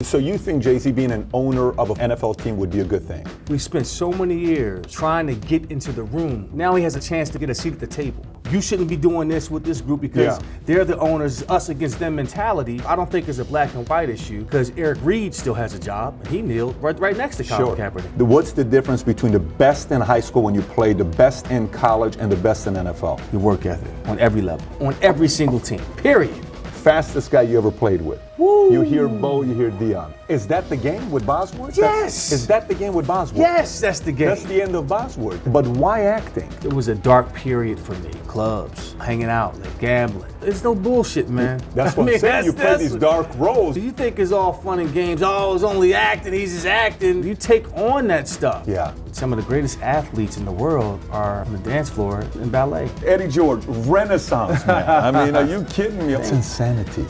So you think, Jay-Z, being an owner of an NFL team would be a good thing? We spent so many years trying to get into the room. Now he has a chance to get a seat at the table. You shouldn't be doing this with this group because they're the owners, us against them mentality. I don't think it's a black and white issue because Eric Reed still has a job and he kneeled right next to Colin Kaepernick. What's the difference between the best in high school when you play, the best in college, and the best in NFL? Your work ethic on every level, on every single team, period. Fastest guy you ever played with. Woo. You hear Bo, you hear Dion. Is that the game with Bosworth? Yes. Is that the game with Bosworth? Yes, that's the game. That's the end of Bosworth. But why acting? It was a dark period for me. Clubs, hanging out, like gambling. There's no bullshit, man. That's what I'm saying. You play these dark roles. You think it's all fun and games. Oh, it's only acting. He's just acting. You take on that stuff. Yeah. Some of the greatest athletes in the world are on the dance floor in ballet. Eddie George, Renaissance man. I mean, are you kidding me? It's insanity.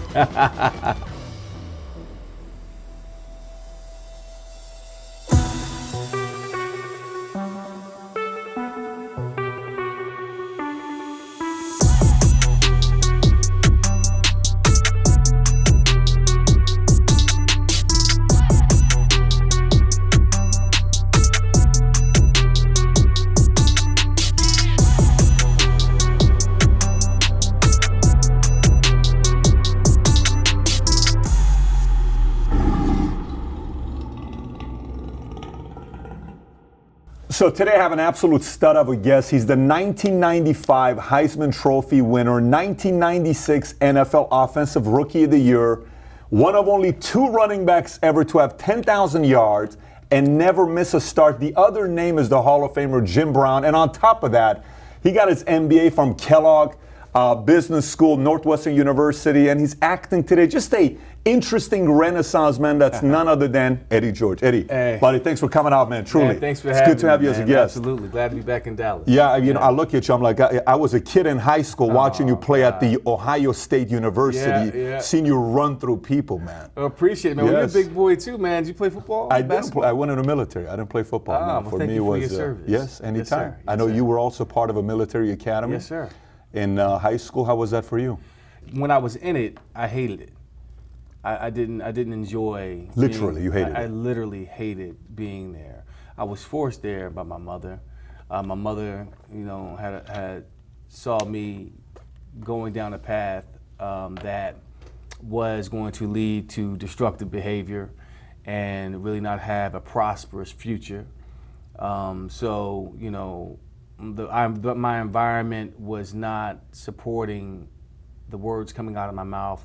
So today I have an absolute stud of a guest. He's the 1995 Heisman Trophy winner, 1996 NFL Offensive Rookie of the Year, one of only 2 running backs ever to have 10,000 yards and never miss a start. The other name is the Hall of Famer Jim Brown. And on top of that, he got his MBA from Kellogg Business School, Northwestern University, and he's acting today. Just a interesting Renaissance man that's none other than Eddie George. Eddie, buddy, thanks for coming out, man. Truly. Man, thanks for having me. It's good to have you as a guest. Absolutely. Glad to be back in Dallas. Yeah, you know, I look at you, I'm like, I was a kid in high school watching you play at the Ohio State University, seeing you run through people, man. I appreciate it, man. Well, you're a big boy too, man. Did you play football? I did. I went in the military. I didn't play football. Well, for thank me, you for was your service. yes, anytime. Yes, I know you were also part of a military academy. Yes, sir. In high school, how was that for you? When I was in it, I hated it. I didn't enjoy. Literally, you hated it. I literally hated being there. I was forced there by my mother. My mother, you know, had saw me going down a path that was going to lead to destructive behavior and really not have a prosperous future. So, you know, my environment was not supporting the words coming out of my mouth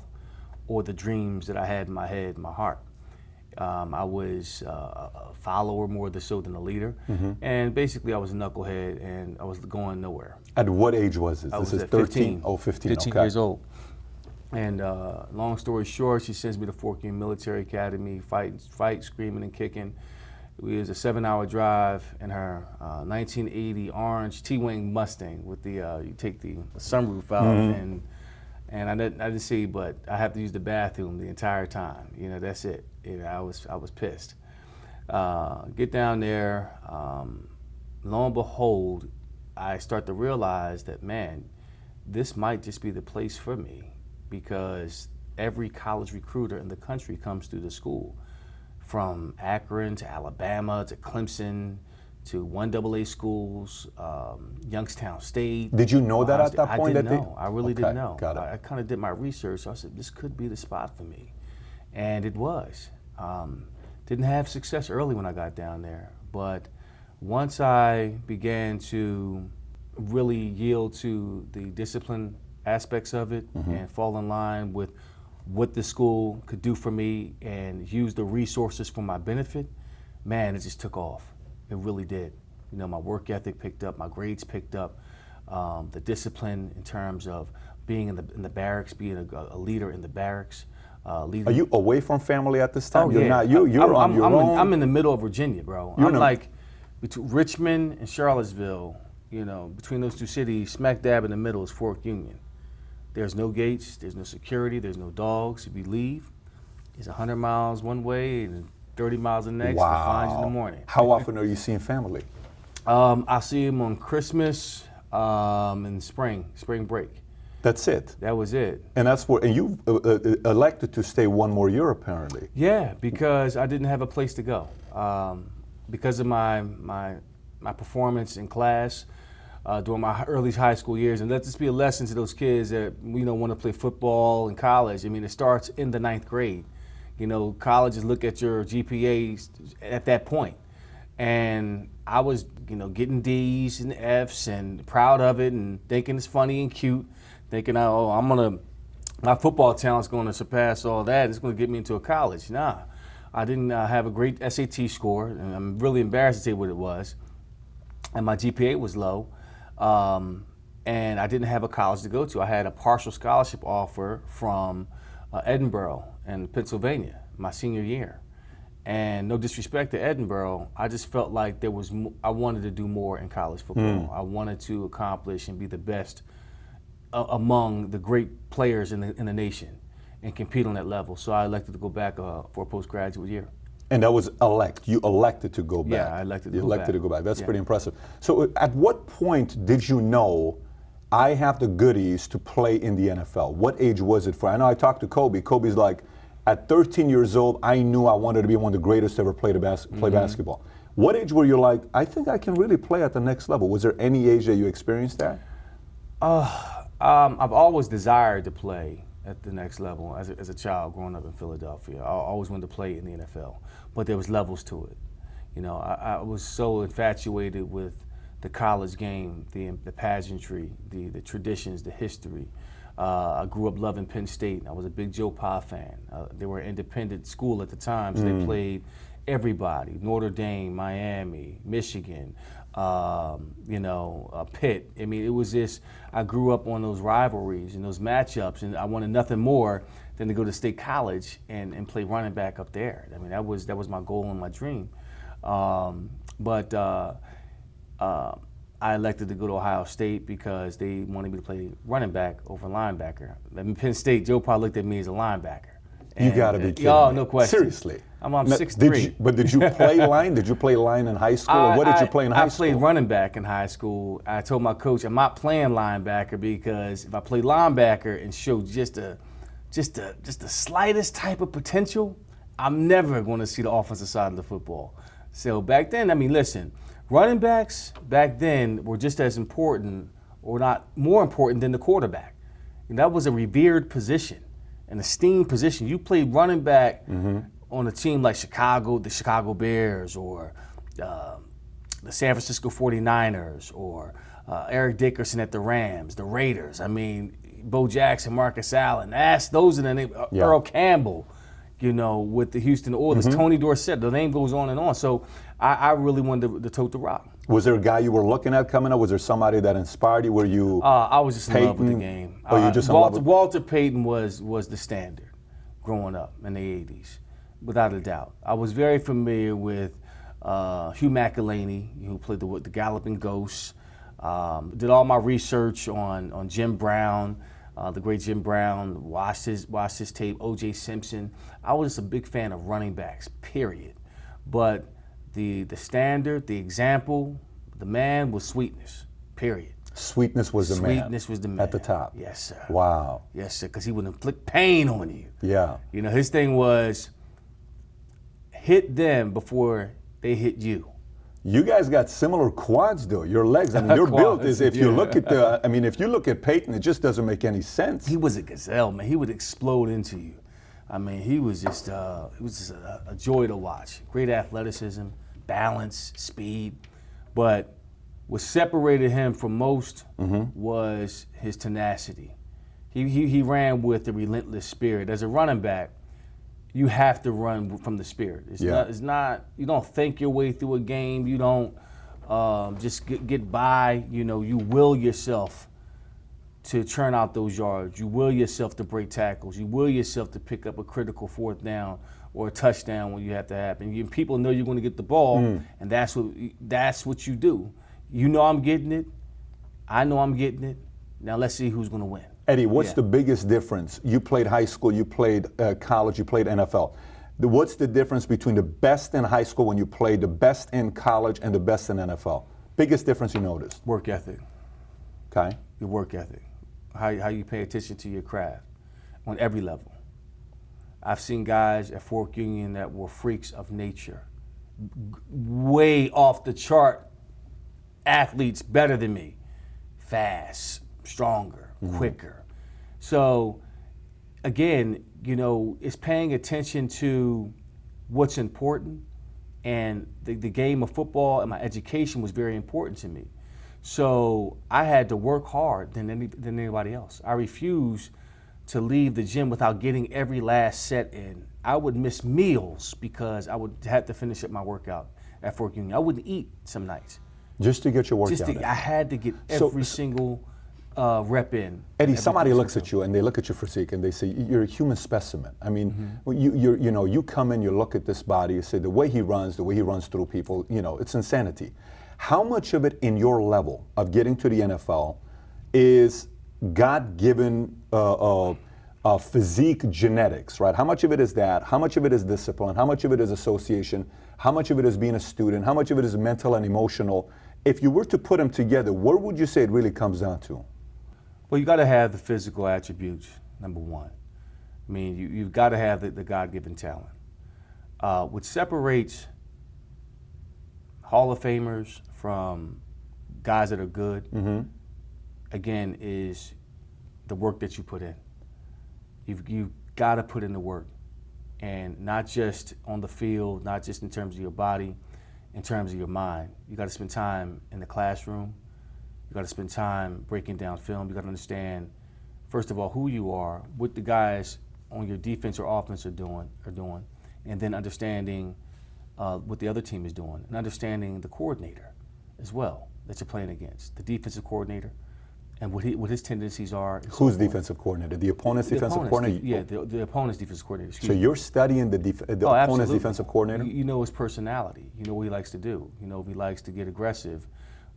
or the dreams that I had in my head, my heart. I was a follower more so than a leader. And basically I was a knucklehead and I was going nowhere. At what age was this? I was this is at 13? 15. Oh, 15, 15 years old. And long story short, she sends me to Fort Union Military Academy, fight, screaming and kicking. It was a 7-hour drive in her 1980 orange T-Wing Mustang with the, you take the sunroof out and I didn't see, but I have to use the bathroom the entire time. You know, that's it. You know, I was pissed. Get down there, lo and behold, I start to realize that, man, this might just be the place for me because every college recruiter in the country comes through the school. From Akron to Alabama to Clemson to 1AA schools, Youngstown State. Did you know that at that point? I didn't know. I really didn't know. Got it. I kind of did my research. So I said, this could be the spot for me. And it was. Didn't have success early when I got down there. But once I began to really yield to the discipline aspects of it and fall in line with what the school could do for me and use the resources for my benefit, man, it just took off. It really did. You know, my work ethic picked up, my grades picked up, the discipline in terms of being in the barracks, being a leader in the barracks. Are you away from family at this time? Oh, You're yeah. not. You're on your own. I'm in the middle of Virginia, bro. I'm like between Richmond and Charlottesville. You know, between those two cities, smack dab in the middle is Fort Union. There's no gates, there's no security, there's no dogs. If you leave, it's 100 miles one way and 30 miles the next. Wow. To find you in the morning. How often are you seeing family? I see them on Christmas and spring break. That's it. That was it. And you elected to stay one more year apparently. Yeah, because I didn't have a place to go. Because of my performance in class during my early high school years, and let this be a lesson to those kids that want to play football in college. I mean, it starts in the 9th grade. Colleges look at your GPAs at that point. And I was, getting D's and F's and proud of it and thinking it's funny and cute, thinking, my football talent's going to surpass all that. It's going to get me into a college. Nah, I didn't have a great SAT score, and I'm really embarrassed to say what it was. And my GPA was low, and I didn't have a college to go to. I had a partial scholarship offer from Edinburgh in Pennsylvania my senior year. And no disrespect to Edinburgh, I just felt like I wanted to do more in college football. I wanted to accomplish and be the best among the great players in the nation and compete on that level. So I elected to go back for a postgraduate year. And that was you elected to go back. Yeah, I elected to go back. That's pretty impressive. So at what point did you know I have the goodies to play in the NFL? What age was it for? I know I talked to Kobe. Kobe's like, at 13 years old, I knew I wanted to be one of the greatest to ever play basketball. What age were you like, I think I can really play at the next level? Was there any age that you experienced that? I've always desired to play at the next level as a child growing up in Philadelphia. I always wanted to play in the NFL, but there was levels to it. I was so infatuated with the college game, the pageantry, the traditions, the history. I grew up loving Penn State. I was a big Joe Pa fan. They were an independent school at the time, so they played everybody: Notre Dame, Miami, Michigan, Pitt. I mean, it was this. I grew up on those rivalries and those matchups, and I wanted nothing more than to go to State College and play running back up there. I mean, that was my goal and my dream. But I elected to go to Ohio State because they wanted me to play running back over linebacker. I mean, Penn State, Joe probably looked at me as a linebacker. You gotta be kidding Oh, me. no question. Seriously. I'm 6'3". But did you play line? Did you play line in high school? Or what did you play in high school? I played running back in high school. I told my coach I'm not playing linebacker because if I play linebacker and show just the slightest type of potential, I'm never going to see the offensive side of the football. So back then, I mean, listen. Running backs back then were just as important, or not more important, than the quarterback. And that was a revered position, an esteemed position. You played running back on a team like the Chicago Bears, or the San Francisco 49ers, or Eric Dickerson at the Rams, the Raiders. I mean, Bo Jackson, Marcus Allen. Those are the names. Earl Campbell, with the Houston Oilers, Tony Dorsett. The name goes on and on. So I really wanted to tote the rock. Was there a guy you were looking at coming up? Was there somebody that inspired you? Were you I was just in love with the game. Oh, you just in love with Walter Payton was the standard growing up in the 80s, without a doubt. I was very familiar with Hugh McElhaney, who played the Galloping Ghosts. Did all my research on Jim Brown, the great Jim Brown. Watched his tape. O.J. Simpson. I was just a big fan of running backs, period. But the standard, the example, the man was Sweetness, period. Sweetness was the man. Sweetness was the man. At the top. Yes, sir. Wow. Yes, sir, because he would inflict pain on you. Yeah. His thing was hit them before they hit you. You guys got similar quads, though. Your legs, I mean, your build is, if you look at Peyton, it just doesn't make any sense. He was a gazelle, man. He would explode into you. I mean, he was just a joy to watch. Great athleticism, balance, speed. But what separated him from most was his tenacity. He ran with the relentless spirit. As a running back, you have to run from the spirit. It's not. You don't think your way through a game. You don't just get by. You will yourself to churn out those yards. You will yourself to break tackles. You will yourself to pick up a critical fourth down or a touchdown when you have to happen. People know you're going to get the ball, and that's what you do. I'm getting it. I know I'm getting it. Now let's see who's going to win. Eddie, what's the biggest difference? You played high school, you played college, you played NFL. What's the difference between the best in high school when you played, the best in college, and the best in NFL? Biggest difference you noticed? Work ethic. Okay. Your work ethic. how you pay attention to your craft on every level. I've seen guys at Fork Union that were freaks of nature, way off the chart athletes, better than me, fast, stronger, quicker. So again, you know, it's paying attention to what's important, and the game of football and my education was very important to me. So I had to work hard than anybody else. I refused to leave the gym without getting every last set in. I would miss meals because I would have to finish up my workout at Fork Union. I wouldn't eat some nights. Just to get your workout in. I had to get every single rep in. Eddie, somebody looks at you and they look at your physique and they say, you're a human specimen. I mean, you come in, you look at this body, you say the way he runs through people, you know, it's insanity. How much of it in your level of getting to the NFL is God-given physique genetics, right? How much of it is that? How much of it is discipline? How much of it is association? How much of it is being a student? How much of it is mental and emotional? If you were to put them together, where would you say it really comes down to? Well, you got to have the physical attributes, number one. I mean, you've got to have the God-given talent. What separates Hall of Famers from guys that are good, again, is the work that you put in. You've got to put in the work, and not just on the field, not just in terms of your body, in terms of your mind. You got to spend time in the classroom. You got to spend time breaking down film. You got to understand, first of all, who you are, what the guys on your defense or offense are doing, and then understanding what the other team is doing, and understanding the coordinator as well that you're playing against, the defensive coordinator, and what his tendencies are. Who's defensive coordinator? The opponent's defensive coordinator? Yeah, the opponent's defensive coordinator. So you're studying the opponent's defensive coordinator? You know his personality. You know what he likes to do. You know if he likes to get aggressive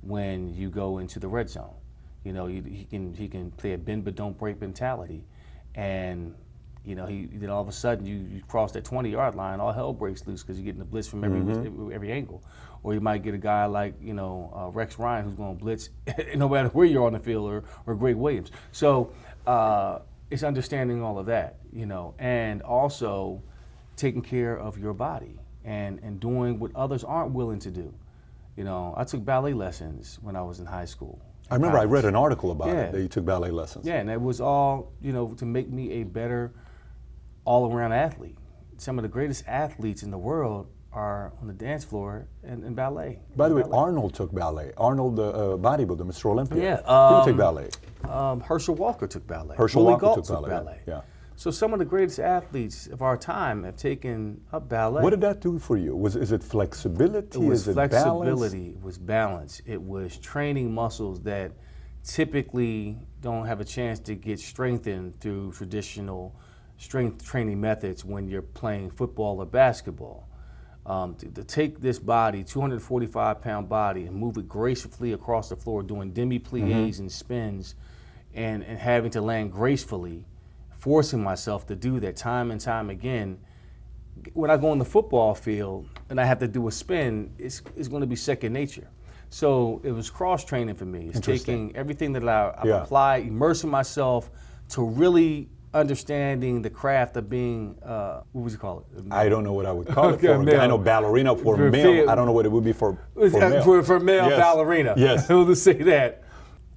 when you go into the red zone. You know he can play a bend but don't break mentality, and you know then all of a sudden you cross that 20-yard line, all hell breaks loose because you're getting the blitz from every angle. Or you might get a guy like, Rex Ryan who's going to blitz no matter where you're on the field, or Greg Williams. So it's understanding all of that, and also taking care of your body and doing what others aren't willing to do. I took ballet lessons when I was in high school. I remember I read an article about it, that you took ballet lessons. Yeah, and it was all, to make me a better all-around athlete. Some of the greatest athletes in the world are on the dance floor and ballet. By the way, Arnold took ballet. Arnold, the bodybuilder, Mr. Olympia. Yeah. He took ballet. Herschel Walker took ballet. Herschel Willie Walker Gault took ballet. Yeah. So some of the greatest athletes of our time have taken up ballet. What did that do for you? Is it flexibility? It was flexibility. It was balance. It was training muscles that typically don't have a chance to get strengthened through traditional strength training methods when you're playing football or basketball. To take this body, 245-pound body, and move it gracefully across the floor, doing demi-plies and spins, and having to land gracefully, forcing myself to do that time and time again. When I go on the football field and I have to do a spin, it's going to be second nature. So it was cross-training for me. It's taking everything that I've applied, immersing myself to really understanding the craft of being, what would you call it? I don't know what I would call it for. I know ballerina for male. I don't know what it would be for male. For male ballerina. Yes. We'll just say that.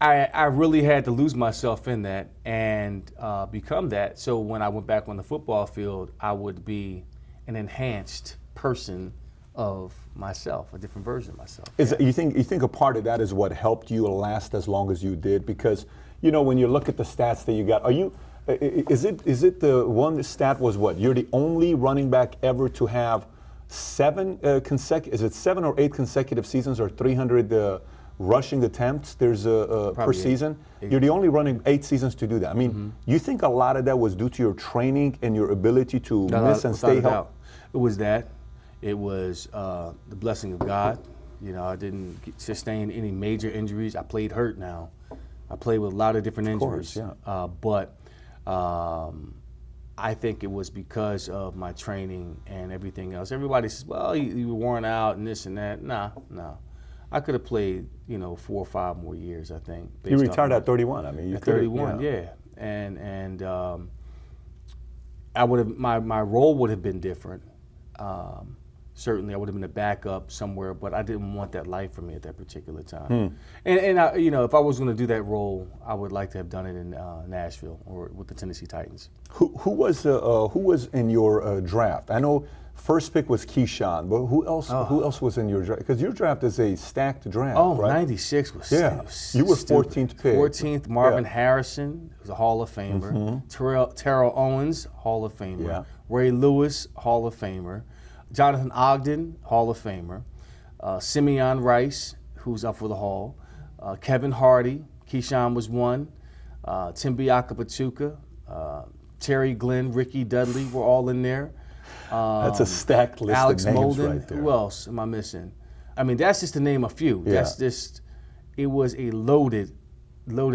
I really had to lose myself in that and become that. So when I went back on the football field, I would be an enhanced person of myself, a different version of myself. You think a part of that is what helped you last as long as you did? Because when you look at the stats that you got, is it the one stat was what? You're the only running back ever to have 7 or 8 consecutive seasons or 300 rushing attempts per season? You're the only running 8 seasons to do that. I mean, you think a lot of that was due to your training and your ability to miss and stay healthy? It was that. It was the blessing of God. I didn't sustain any major injuries. I played hurt now. I played with a lot of different injuries. Of course, yeah. But I think it was because of my training and everything else. Everybody says, well, you were worn out and this and that. No. I could have played, 4 or 5 more years, I think. You retired at 31. I mean, you at could 31, yeah. And I would have my role would have been different. Certainly, I would have been a backup somewhere, but I didn't want that life for me at that particular time. And I, if I was going to do that role, I would like to have done it in Nashville or with the Tennessee Titans. Who was in your draft? I know first pick was Keyshawn, but who else was in your draft? Because your draft is a stacked draft. Oh, right? 96 was You were stupid. 14th pick. 14th, Marvin Harrison, who's a Hall of Famer. Terrell Owens, Hall of Famer. Yeah. Ray Lewis, Hall of Famer. Jonathan Ogden, Hall of Famer. Simeon Rice, who's up for the Hall. Kevin Hardy, Keyshawn was one. Tim Biakapachuka, Terry Glenn, Ricky Dudley were all in there. That's a stacked list Alex of names Molden. right there. Who else am I missing? I mean, that's just to name a few. Yeah. That's just, it was a loaded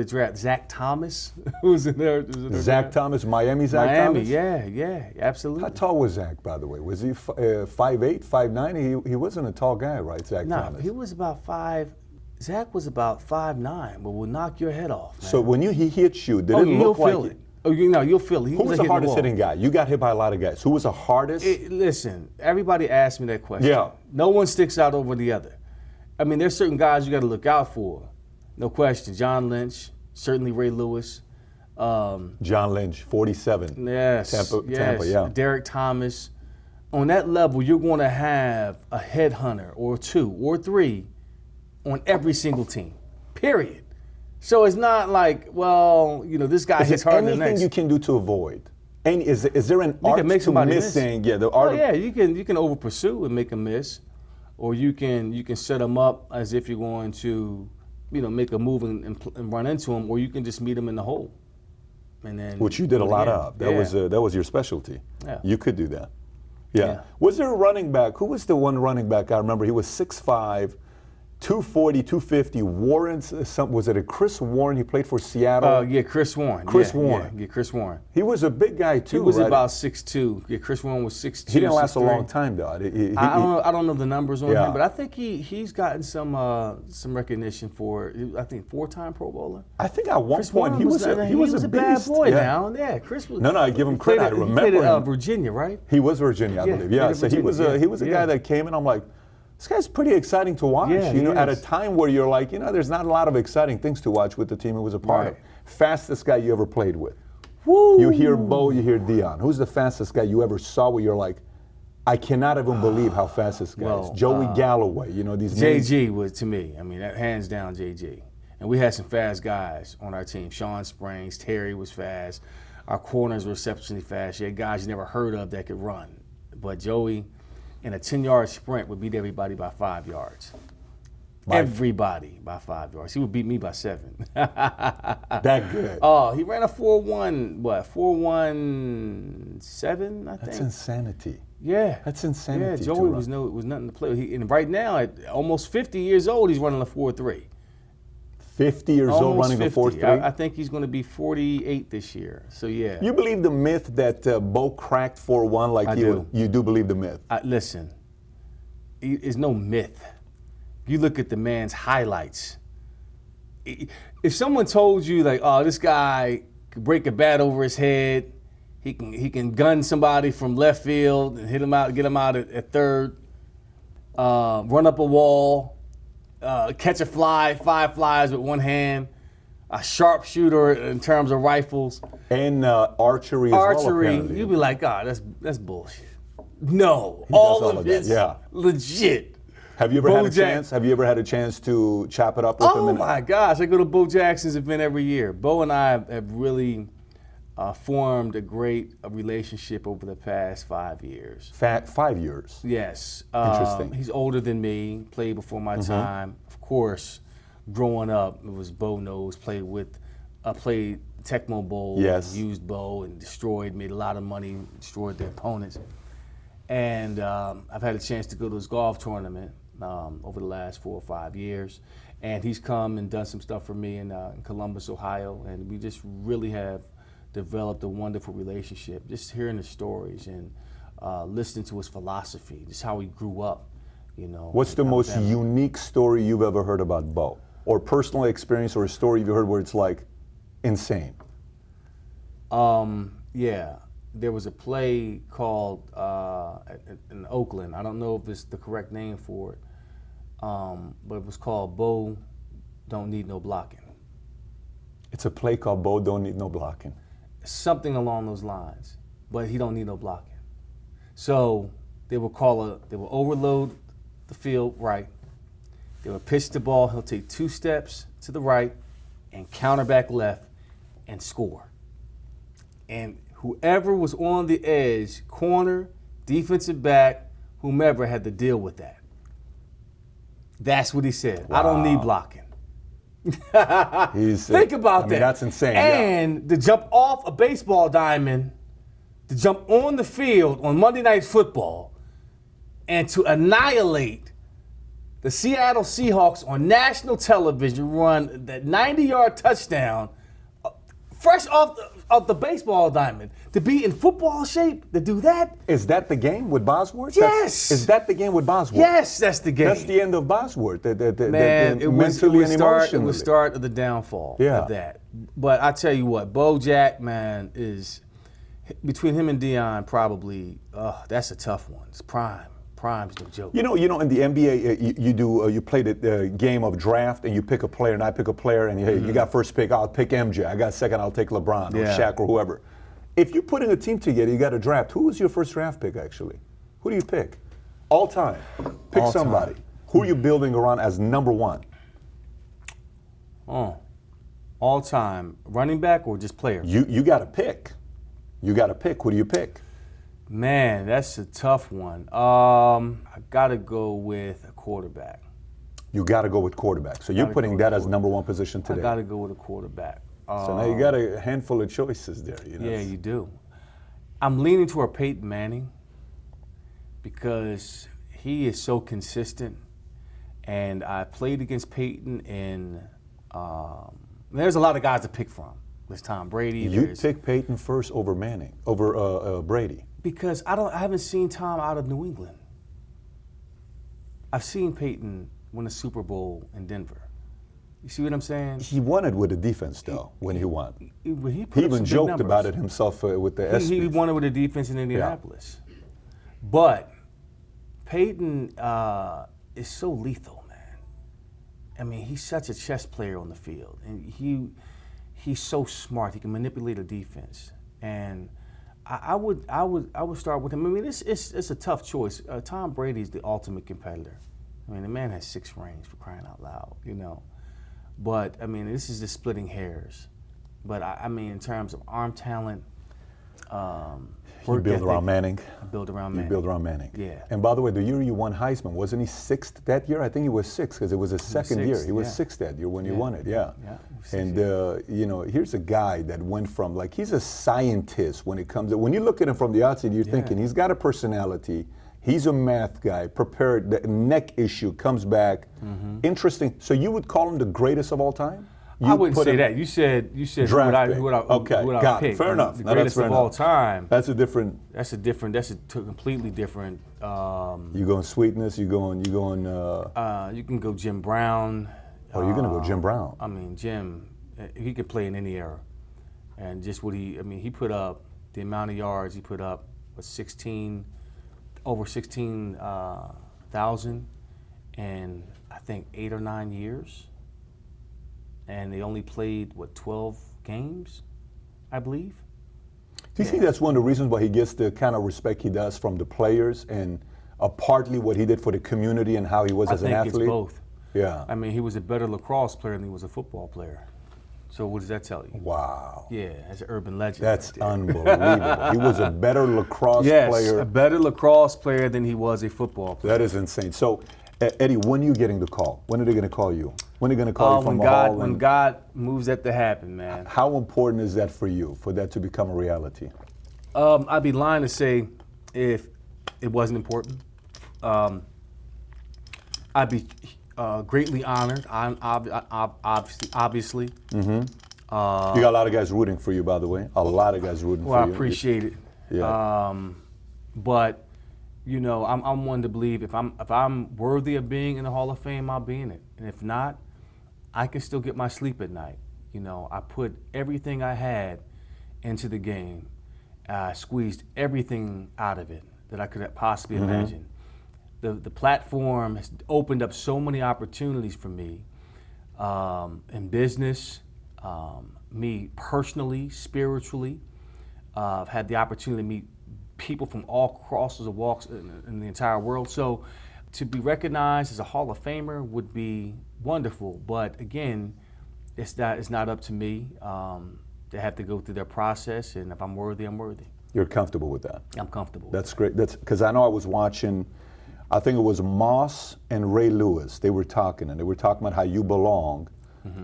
draft. Zach Thomas, who was in there? Zach Thomas, Miami Zach Thomas? Yeah, absolutely. How tall was Zach, by the way? Was he 5'8", 5'9"? He wasn't a tall guy, right, Zach Thomas? He was about 5. Zach was about 5'9", but will knock your head off, man. So when he hit you, did it look like... You'll feel it. Oh, you'll feel it. Who was the hardest hitting guy? You got hit by a lot of guys. Who was the hardest? Listen, everybody asked me that question. Yeah. No one sticks out over the other. I mean, there's certain guys you got to look out for. No question. John Lynch, certainly Ray Lewis. John Lynch, 47. Yes. Tampa, yeah. Derek Thomas. On that level, you're going to have a headhunter or 2 or 3 on every single team, period. So it's not like, this guy hits harder than the next. Anything you can do to avoid? Is there an art can make to somebody missing? miss. Yeah, the art. You can over pursue and make a miss, or you can set them up as if you're going to, make a move and run into them, or you can just meet them in the hole. And then Which you did a lot of. That was your specialty. Yeah. You could do that. Yeah. Was there a running back? Who was the one running back? I remember he was 6'5", 240, 250. Warren, was it a Chris Warren? He played for Seattle. Chris Warren. Chris Warren. Yeah, Chris Warren. He was a big guy too. He was right? about 6'2". Yeah, Chris Warren was 6'2". He didn't last 6'3". a long time though. I don't know the numbers on him, but I think he's gotten some recognition for, I think, 4-time Pro Bowler. I think at one Chris point he was a bad beast. boy now. Yeah, Chris was. No, I give him credit. I remember he played him. at Virginia, right? He was Virginia, I believe. Yeah, so he was a guy that came in. I'm like, this guy's pretty exciting to watch. Yeah, at a time where you're like, there's not a lot of exciting things to watch with the team he was a part of. Fastest guy you ever played with. Woo! You hear Bo, you hear Dion. Who's the fastest guy you ever saw where you're like, I cannot even believe how fast this guy is. Joey Galloway, these names. JG was, to me, that hands down JG. And we had some fast guys on our team. Sean Springs, Terry was fast. Our corners were exceptionally fast. You had guys you never heard of that could run. But Joey, in a 10-yard sprint, would beat everybody by 5 yards. Everybody by 5 yards. He would beat me by 7. That good. Oh, he ran a 4.17, I think. That's insanity. Yeah. That's insanity. Yeah, Joey was nothing to play with. And right now, at almost 50 years old, he's running a 4.3. 50 years old running a 4.3? I think he's going to be 48 this year. So, yeah. You believe the myth that Bo cracked 4.1 like I he do. You do believe the myth? Listen, it's no myth. You look at the man's highlights. If someone told you, like, oh, this guy could break a bat over his head, he can gun somebody from left field and get him out at third, run up a wall, catch a fly, 5 flies with one hand, a sharpshooter in terms of rifles. And archery as well, apparently. You'd be like, that's bullshit. No, all of it's legit. Have you ever had a chance? Have you ever had a chance to chop it up with him? Oh my gosh, I go to Bo Jackson's event every year. Bo and I have really formed a great relationship over the past 5 years. 5 years? Yes. Interesting. He's older than me, played before my time. Of course, growing up, it was Bo knows, played Tecmo Bowl, used Bo and made a lot of money, destroyed their opponents. And I've had a chance to go to his golf tournament over the last 4 or 5 years. And he's come and done some stuff for me in Columbus, Ohio. And we just really have developed a wonderful relationship. Just hearing the stories and listening to his philosophy, just how he grew up You know. What's the most unique story you've ever heard about Bo? Or personal experience or a story you've heard where it's like insane? Yeah. There was a play called in Oakland. I don't know if it's the correct name for it, but it was called Bo Don't Need No Blocking. It's a play called Bo Don't Need No Blocking. Something along those lines, but he don't need no blocking. So they will overload the field right. They will pitch the ball. He'll take 2 steps to the right and counter back left and score. And whoever was on the edge, corner, defensive back, whomever had to deal with that. That's what he said. Wow. I don't need blocking. Think about that. That's insane. And to jump off a baseball diamond, to jump on the field on Monday Night Football, and to annihilate the Seattle Seahawks on national television, run that 90-yard touchdown, fresh off the baseball diamond, to be in football shape, to do that. Is that the game with Bosworth? Yes. Is that the game with Bosworth? Yes, that's the game. That's the end of Bosworth. Man, it was the start of the downfall of that. But I tell you what, Bo Jack, man, is, between him and Deion, probably, that's a tough one. It's prime. Prime's no joke. You know, in the NBA, you play the game of draft, and you pick a player, and I pick a player, and hey, you got first pick, I'll pick MJ. I got second, I'll take LeBron or Shaq or whoever. If you're putting a team together, you got a draft. Who was your first draft pick, actually? Who do you pick? All time. Pick somebody. Who are you building around as number one? All time. Running back or just player? You got to pick. You got to pick. Who do you pick? Man, that's a tough one. I got to go with a quarterback. You got to go with quarterback. So you're putting that as number one position today. I got to go with a quarterback. So now you got a handful of choices there. You know? Yeah, you do. I'm leaning toward Peyton Manning because he is so consistent. And I played against Peyton, and there's a lot of guys to pick from. There's Tom Brady. You pick Peyton first over Manning, over Brady. Because I haven't seen Tom out of New England. I've seen Peyton win a Super Bowl in Denver. You see what I'm saying? He won it with the defense, though, when he won. He even joked about it himself with the ESPYs. He won it with the defense in Indianapolis. Yeah. But Peyton is so lethal, man. I mean, he's such a chess player on the field. And he's so smart. He can manipulate a defense. And I would start with him. I mean, it's a tough choice. Tom Brady's the ultimate competitor. I mean, the man has 6 rings, for crying out loud, you know. But, I mean, this is just splitting hairs. But, I mean, in terms of arm talent, you build around Manning. I build around Manning. You build around Manning. Yeah. And by the way, the year you won Heisman, wasn't he 6th that year? I think he was 6th because it was his second year. He was 6th that year when you won it, yeah. And, you know, here's a guy that went from, like, he's a scientist when it comes to, when you look at him from the outside, you're thinking he's got a personality. He's a math guy, prepared, the neck issue comes back. Interesting. So you would call him the greatest of all time? I wouldn't say that. You said who would I pick? Fair enough. The greatest of all time. That's a completely different. You going sweetness? You going? You can go Jim Brown. Oh, you're gonna go Jim Brown. I mean, Jim, he could play in any era, and just what he put up, the amount of yards he put up was over 16,000, in I think 8 or 9 years. And they only played, 12 games, I believe? Do you think that's one of the reasons why he gets the kind of respect he does from the players, and partly what he did for the community and how he was as an athlete? I think it's both. Yeah. I mean, he was a better lacrosse player than he was a football player. So what does that tell you? Wow. Yeah, that's an urban legend. That's unbelievable. He was a better lacrosse player. Yes, a better lacrosse player than he was a football player. That is insane. So, Eddie, when are you getting the call? When are they going to call you? When are they going to call you from the hall? When God moves that to happen, man. How important is that for you, for that to become a reality? I'd be lying to say if it wasn't important. I'd be greatly honored. Obviously. Mm-hmm. You got a lot of guys rooting for you, by the way. A lot of guys rooting for you. Well, I appreciate it. Yeah. But You know, I'm one to believe if I'm worthy of being in the Hall of Fame, I'll be in it. And if not, I can still get my sleep at night. You know, I put everything I had into the game. I squeezed everything out of it that I could possibly imagine. The platform has opened up so many opportunities for me in business, me personally, spiritually. I've had the opportunity to meet people from all crosses of walks in the entire world. So to be recognized as a Hall of Famer would be wonderful. But again, it's not up to me. They have to go through their process, and if I'm worthy, I'm worthy. You're comfortable with that? I'm comfortable. That's great. That's because I know I was watching, I think it was Moss and Ray Lewis. They were talking, and they were talking about how you belong.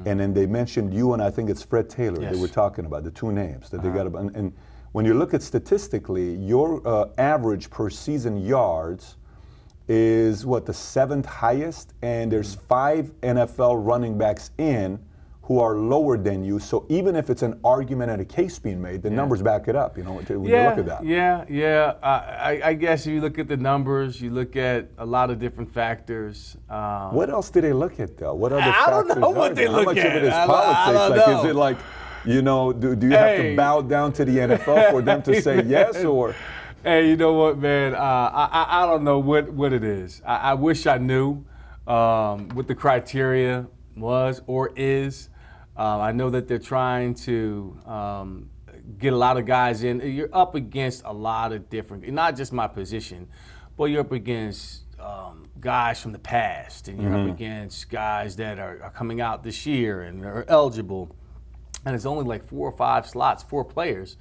And then they mentioned you, and I think it's Fred Taylor. Yes. They were talking about the two names that they got. And when you look at statistically, your average per season yards is what, the 7th highest, and there's 5 NFL running backs in who are lower than you. So even if it's an argument and a case being made, the numbers back it up, you know, when you look at that. Yeah. I guess if you look at the numbers, you look at a lot of different factors. What else do they look at, though? What other factors? I don't know what they look at. How much of it is I politics? don't know. Is it like, you know, do you have to bow down to the NFL for them to say yes, or? Hey, you know what, man? I don't know what it is. I wish I knew what the criteria was or is. I know that they're trying to get a lot of guys in. You're up against a lot of different, not just my position, but you're up against guys from the past, and you're up against guys that are coming out this year and are eligible. And it's only like 4 or 5 slots, 4 players.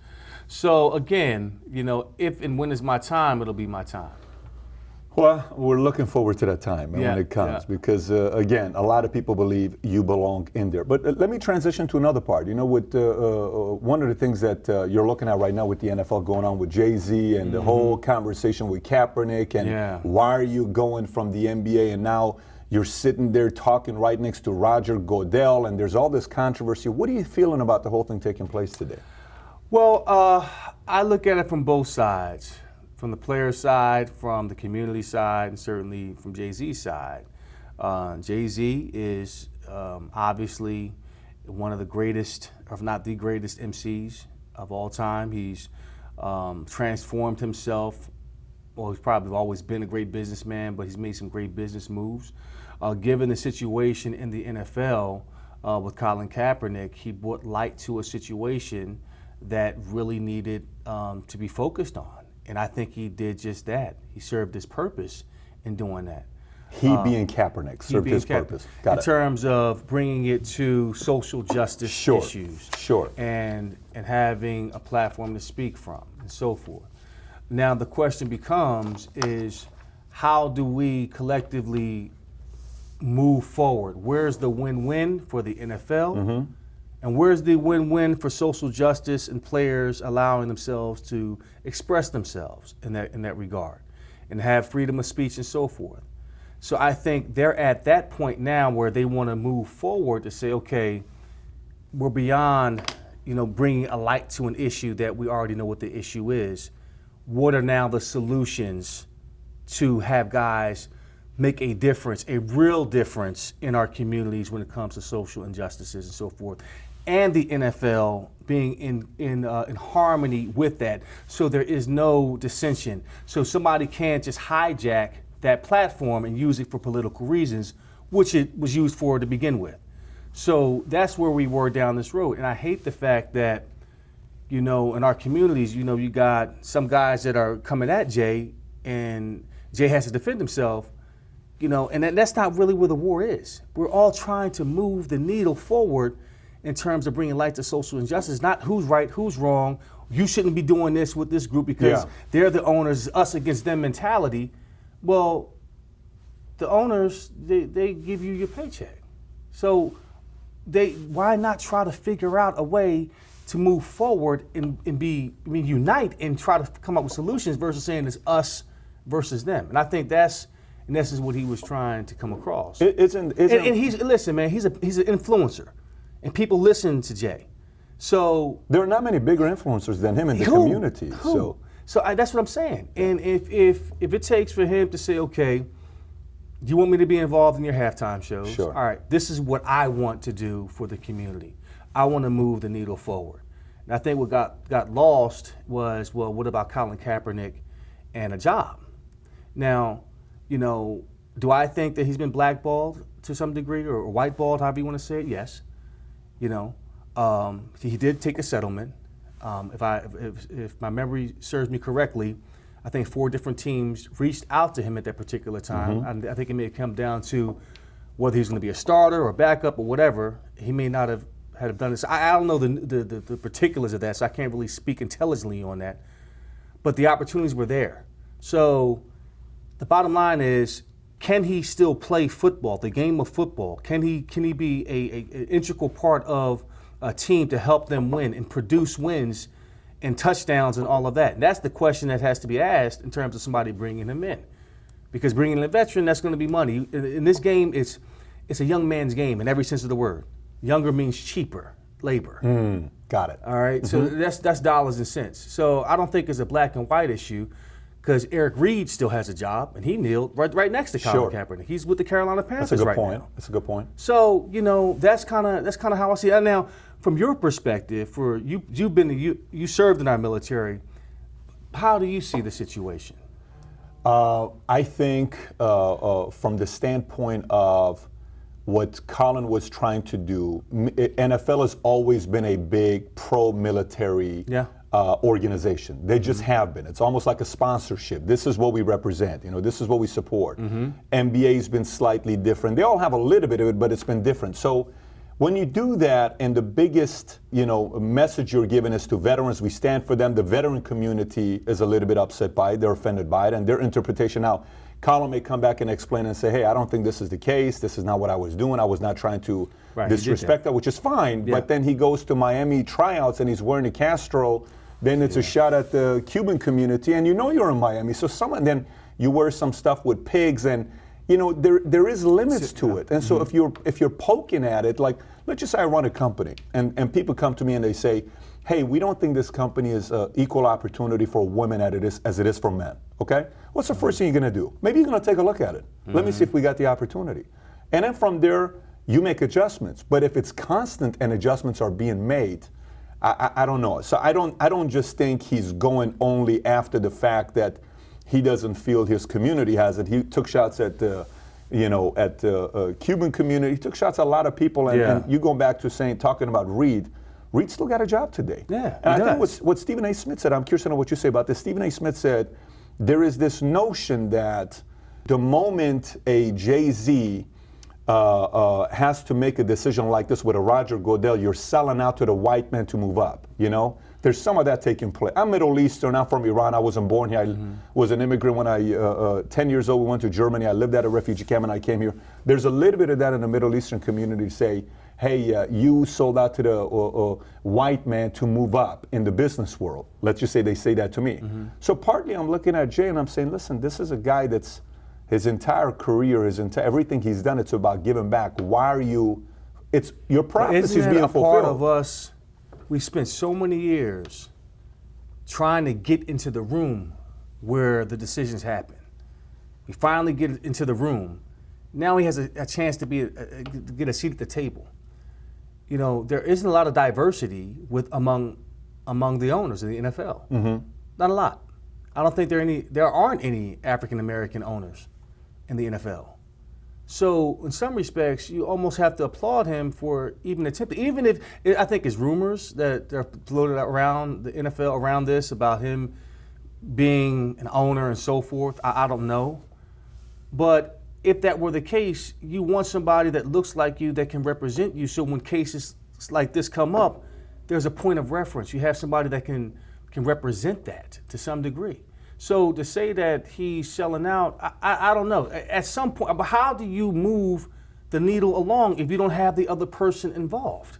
So again, you know, if and when is my time, it'll be my time. Well, we're looking forward to that time when it comes, because again, a lot of people believe you belong in there. But let me transition to another part. You know, with one of the things that you're looking at right now with the NFL going on with Jay-Z and the whole conversation with Kaepernick, and why are you going from the NBA and now you're sitting there talking right next to Roger Goodell, and there's all this controversy. What are you feeling about the whole thing taking place today? Well, I look at it from both sides. From the player side, from the community side, and certainly from Jay-Z's side. Jay-Z is obviously one of the greatest, if not the greatest, MCs of all time. He's transformed himself. Well, he's probably always been a great businessman, but he's made some great business moves. Given the situation in the NFL with Colin Kaepernick, he brought light to a situation that really needed to be focused on. And I think he did just that. He served his purpose in doing that. He being Kaepernick served his purpose. Got it. In terms of bringing it to social justice issues. Sure. And having a platform to speak from and so forth. Now the question becomes is, how do we collectively move forward? Where's the win-win for the NFL? And where's the win-win for social justice and players allowing themselves to express themselves in that regard and have freedom of speech and so forth? So I think they're at that point now where they want to move forward to say, okay, we're beyond, you know, bringing a light to an issue that we already know what the issue is. What are now the solutions to have guys make a difference, a real difference in our communities when it comes to social injustices and so forth? And the NFL being in harmony with that, so there is no dissension. So somebody can't just hijack that platform and use it for political reasons, which it was used for to begin with. So that's where we were down this road. And I hate the fact that, you know, in our communities, you know, you got some guys that are coming at Jay, and Jay has to defend himself, you know, and that's not really where the war is. We're all trying to move the needle forward in terms of bringing light to social injustice, not who's right, who's wrong. You shouldn't be doing this with this group because they're the owners, us against them mentality. Well, the owners, they give you your paycheck. So why not try to figure out a way to move forward and unite and try to come up with solutions versus saying it's us versus them. And I think that's, in essence, what he was trying to come across. And listen, man, he's an influencer. And people listen to Jay. So there are not many bigger influencers than him in the community. So that's what I'm saying. And if it takes for him to say, okay, you want me to be involved in your halftime shows? Sure. All right, this is what I want to do for the community. I want to move the needle forward. And I think what got lost was, well, what about Colin Kaepernick and a job? Now, do I think that he's been blackballed to some degree or whiteballed, however you want to say it? Yes. He did take a settlement. If my memory serves me correctly, I think 4 different teams reached out to him at that particular time. I think it may have come down to whether he's going to be a starter or backup or whatever. He may not have done this. I don't know the particulars of that, so I can't really speak intelligently on that. But the opportunities were there. So the bottom line is, can he still play football, the game of football? Can he be an integral part of a team to help them win and produce wins and touchdowns and all of that? And that's the question that has to be asked in terms of somebody bringing him in. Because bringing in a veteran, that's going to be money. In this game, it's a young man's game in every sense of the word. Younger means cheaper labor. Got it. All right, so that's dollars and cents. So I don't think it's a black and white issue, because Eric Reed still has a job, and he kneeled right next to Colin Kaepernick. He's with the Carolina Panthers right now. That's a good point. So that's kind of how I see it. Now, from your perspective, you served in our military. How do you see the situation? I think from the standpoint of what Colin was trying to do, NFL has always been a big pro-military organization. They just have been. It's almost like a sponsorship. This is what we represent. This is what we support. NBA's been slightly different. They all have a little bit of it, but it's been different. So when you do that, and the biggest message you're giving is to veterans, we stand for them. The veteran community is a little bit upset by it. They're offended by it, and their interpretation now. Colin may come back and explain and say, hey, I don't think this is the case. This is not what I was doing. I was not trying to disrespect that, which is fine. Yeah. But then he goes to Miami tryouts and he's wearing a Castro. Then it's a shot at the Cuban community, and you're in Miami. So then you wear some stuff with pigs, and there is limits to it. And so if you're poking at it, like let's just say I run a company, and people come to me and they say, hey, we don't think this company is equal opportunity for women as it is for men. Okay? What's the first thing you're going to do? Maybe you're going to take a look at it. Let me see if we got the opportunity. And then from there, you make adjustments. But if it's constant and adjustments are being made, I don't know. So I don't just think he's going only after the fact that he doesn't feel his community has it. He took shots at the Cuban community. He took shots at a lot of people. And you go back to talking about Reed. Reed still got a job today. Yeah, and I think what Stephen A. Smith said, I'm curious to know what you say about this. Stephen A. Smith said, there is this notion that the moment a Jay-Z has to make a decision like this with a Roger Goodell, you're selling out to the white man to move up, There's some of that taking place. I'm Middle Eastern, I'm from Iran, I wasn't born here. I was an immigrant when 10 years old, we went to Germany, I lived at a refugee camp and I came here. There's a little bit of that in the Middle Eastern community, say, hey, you sold out to the white man to move up in the business world. Let's just say they say that to me. So partly I'm looking at Jay and I'm saying, listen, this is a guy that's his entire career, everything he's done, it's about giving back. Why are you, your prophecy is being fulfilled. Part of us, we spent so many years trying to get into the room where the decisions happen. We finally get into the room. Now he has a chance to get a seat at the table. There isn't a lot of diversity among the owners of the NFL. Not a lot. I don't think there aren't any African American owners in the NFL. So in some respects, you almost have to applaud him for even attempting. Even if I think it's rumors that are floated around the NFL around this about him being an owner and so forth. I don't know, but if that were the case, you want somebody that looks like you that can represent you. So when cases like this come up, there's a point of reference. You have somebody that can represent that to some degree. So to say that he's selling out, I don't know. At some point, but how do you move the needle along if you don't have the other person involved?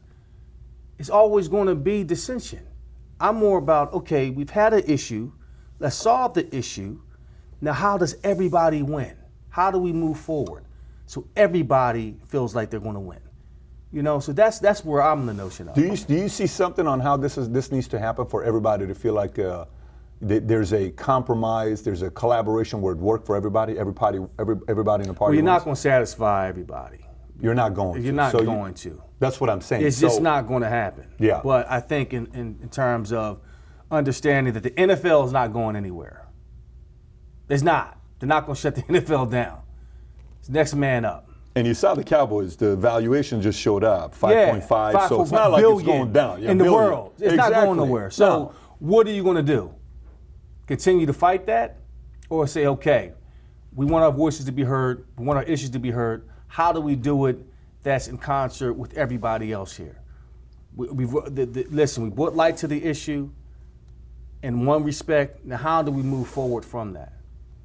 It's always going to be dissension. I'm more about, okay, we've had an issue. Let's solve the issue. Now, how does everybody win? How do we move forward so everybody feels like they're going to win? So that's where I'm the notion of. Do you see something on how this needs to happen for everybody to feel like there's a compromise, there's a collaboration where it worked for everybody in the party. Well, you're not going to satisfy everybody. You're not going to. You're not going to. That's what I'm saying. It's just not going to happen. Yeah. But I think in terms of understanding that the NFL is not going anywhere. It's not. They're not going to shut the NFL down. It's next man up. And you saw the Cowboys, the valuation just showed up, 5.5. So it's not like it's going down. In the world. It's not going nowhere. So what are you going to do? Continue to fight that? Or say, okay, we want our voices to be heard. We want our issues to be heard. How do we do it that's in concert with everybody else here? Listen, we brought light to the issue in one respect. Now, how do we move forward from that?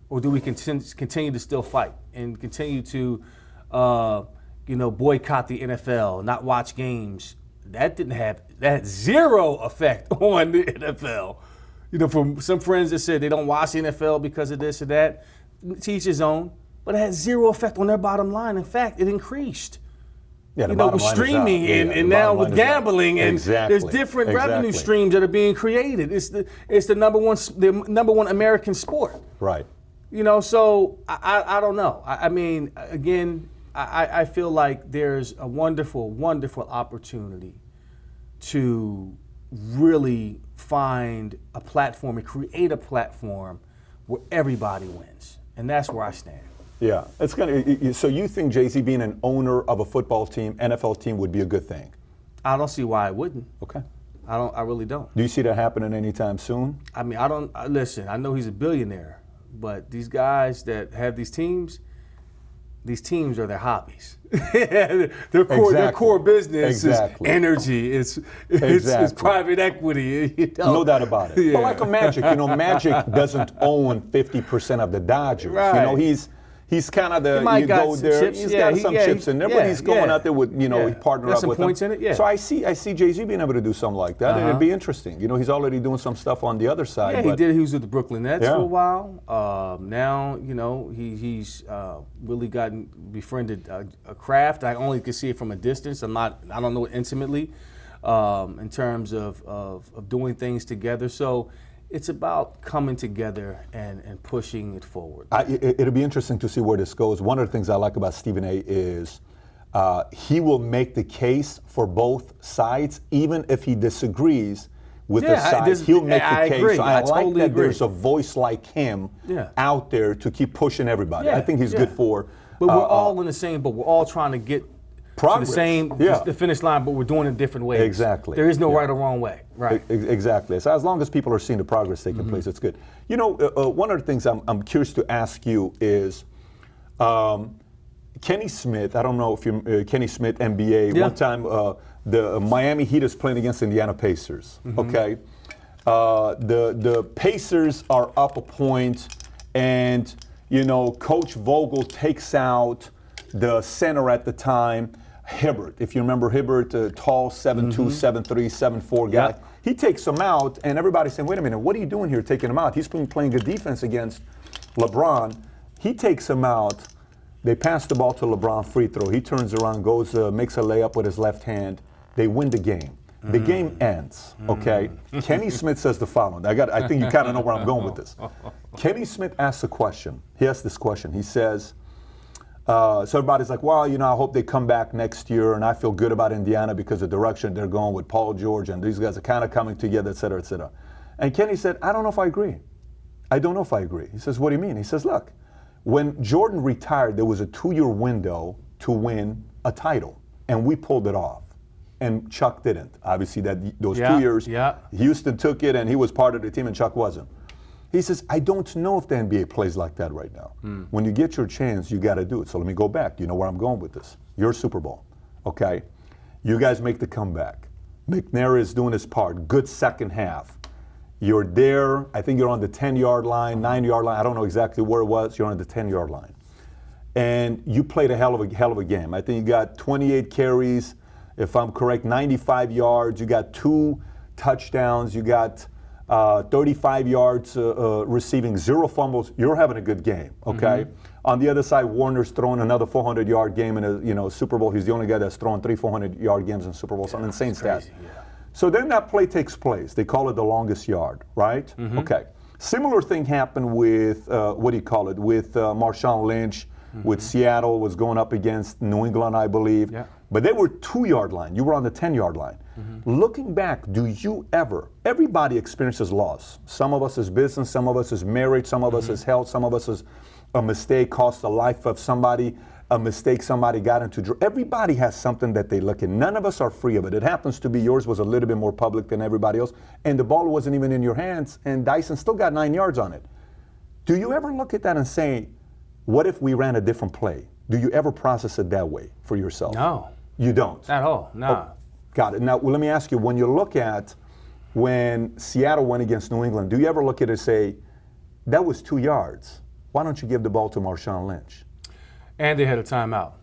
Or do we continue to still fight and continue to boycott the NFL, not watch games? That had zero effect on the NFL. From some friends that said they don't watch the NFL because of this or that, to each his own, but it had zero effect on their bottom line. In fact, it increased. Yeah, with streaming and now with gambling, and there's different revenue streams that are being created. It's the number one American sport. Right. So I don't know. I mean, again, I feel like there's a wonderful, wonderful opportunity to really find a platform and create a platform where everybody wins, and that's where I stand. Yeah, it's gonna. So you think Jay-Z being an owner of a football team, NFL team, would be a good thing? I don't see why it wouldn't. Okay. I really don't. Do you see that happening anytime soon? I mean, listen, I know he's a billionaire, but these guys that have these teams are their hobbies. their core business is energy. It's private equity. No doubt about it. Yeah. But like a Magic, Magic doesn't own 50% of the Dodgers. Right. He's kind of the you go there. Chips. He's got some chips in there, but he's going out there with partner up some with points them. In it. Yeah. So I see Jay-Z being able to do something like that, and it'd be interesting. He's already doing some stuff on the other side. Yeah, he did. He was with the Brooklyn Nets for a while. Now he's really befriended a craft. I only could see it from a distance. I don't know it intimately in terms of doing things together. So. It's about coming together and pushing it forward. It'll be interesting to see where this goes. One of the things I like about Stephen A. is he will make the case for both sides, even if he disagrees with the side. He'll make the case. Agree. So I like totally that agree. There's a voice like him out there to keep pushing everybody. I think he's good for. But we're all in the same boat. We're all trying to get progress. To the finish line, but we're doing it different ways. Exactly. There is no right or wrong way. Right. Exactly. So as long as people are seeing the progress taking place, it's good. One of the things I'm curious to ask you is Kenny Smith. I don't know if you're Kenny Smith, NBA. One time the Miami Heat is playing against Indiana Pacers. Okay. The Pacers are up a point, and Coach Vogel takes out the center at the time, Hibbert. If you remember Hibbert, tall 7'2", 7'3", 7'4" guy. Yep. He takes him out, and everybody's saying, wait a minute, what are you doing here taking him out? He's been playing good defense against LeBron. He takes him out. They pass the ball to LeBron, free throw. He turns around, goes, makes a layup with his left hand. They win the game. The game ends, okay? Kenny Smith says the following. I think you kind of know where I'm going with this. Kenny Smith asks a question. He asks this question. He says, so everybody's like, well, I hope they come back next year, and I feel good about Indiana because of the direction they're going with Paul George, and these guys are kind of coming together, et cetera, et cetera. And Kenny said, I don't know if I agree. I don't know if I agree. He says, what do you mean? He says, look, when Jordan retired, there was a 2-year window to win a title, and we pulled it off. And Chuck didn't. Obviously, those 2 years, Houston took it, and he was part of the team, and Chuck wasn't. He says, I don't know if the NBA plays like that right now. When you get your chance, you got to do it. So let me go back. You know where I'm going with this. Your Super Bowl, okay? You guys make the comeback. McNair is doing his part. Good second half. You're there. I think you're on the 10-yard line, 9-yard line. I don't know exactly where it was. You're on the 10-yard line. And you played a hell of a game. I think you got 28 carries, if I'm correct, 95 yards. You got 2 touchdowns. You got 35 yards receiving, 0 fumbles. You're having a good game, okay? On the other side, Warner's throwing another 400-yard game in a Super Bowl. He's the only guy that's thrown 3 400-yard games in Super Bowl. Some insane stats. So then that play takes place. They call it the longest yard, right? Okay. Similar thing happened with, with Marshawn Lynch, with Seattle was going up against New England, I believe. Yeah. But they were 2-yard line. You were on the 10-yard line. Looking back, do you ever, everybody experiences loss. Some of us is business, some of us is marriage, some of us is health, some of us is a mistake cost the life of somebody, a mistake somebody got into. Everybody has something that they look at. None of us are free of it. It happens to be yours was a little bit more public than everybody else, and the ball wasn't even in your hands, and Dyson still got 9 yards on it. Do you ever look at that and say, what if we ran a different play? Do you ever process it that way for yourself? No. You don't? At all, no. Oh, got it. Now, let me ask you, when you look at when Seattle went against New England, do you ever look at it and say, that was 2 yards. Why don't you give the ball to Marshawn Lynch? And they had a timeout.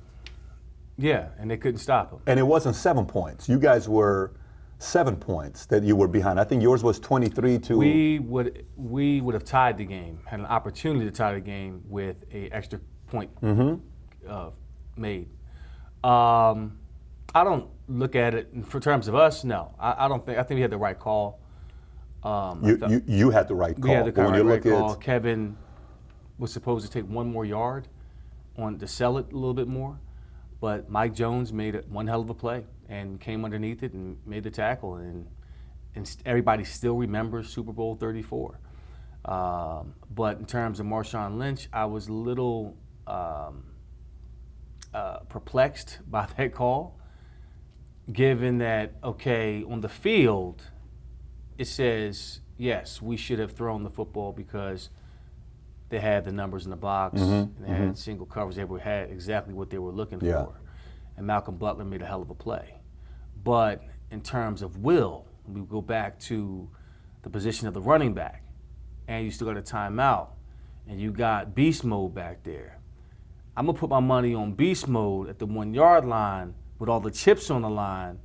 Yeah, and they couldn't stop him. And it wasn't 7 points. You guys were 7 points that you were behind. I think yours was 23 to... We would have tied the game, had an opportunity to tie the game with an extra point made. I don't look at it for terms of us. No, I don't think. I think we had the right call. You had the right call. We had the But when you right look call. at Kevin was supposed to take one more yard to sell it a little bit more, but Mike Jones made one hell of a play and came underneath it and made the tackle, and everybody still remembers Super Bowl 34. But in terms of Marshawn Lynch, I was a little perplexed by that call, given that, okay, on the field, it says, yes, we should have thrown the football because they had the numbers in the box, and they had single coverage. They had exactly what they were looking for. And Malcolm Butler made a hell of a play. But in terms of will, we go back to the position of the running back, and you still got a timeout, and you got beast mode back there. I'm going to put my money on beast mode at the 1 yard line with all the chips on the line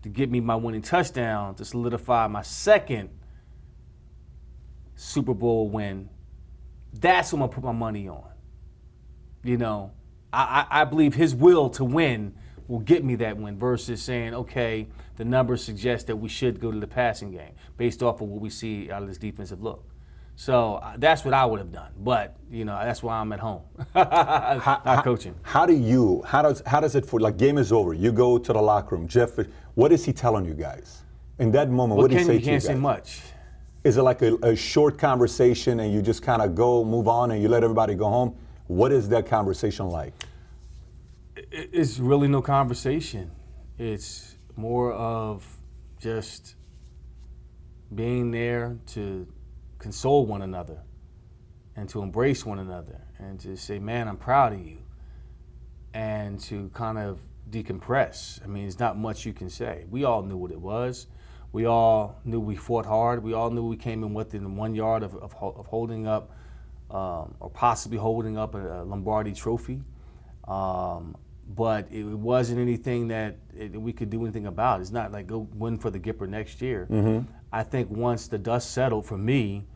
to get me my winning touchdown to solidify my second Super Bowl win. That's what I'm going to put my money on. You know, I believe his will to win will get me that win versus saying, okay, the numbers suggest that we should go to the passing game based off of what we see out of this defensive look. So that's what I would have done. But, you know, that's why I'm at home, not coaching. How does it, for like, game is over, you go to the locker room, Jeff, what is he telling you guys? In that moment, what did he say to you guys? You can't say much. Is it like a short conversation and you just kind of move on and you let everybody go home? What is that conversation like? It's really no conversation. It's more of just being there to console one another and to embrace one another and to say, man, I'm proud of you, and to kind of decompress. I mean, there's not much you can say. We all knew what it was. We all knew we fought hard. We all knew we came in within 1 yard of holding up or possibly holding up a Lombardi trophy. But it wasn't anything that we could do anything about. It's not like go win for the Gipper next year. I think once the dust settled for me,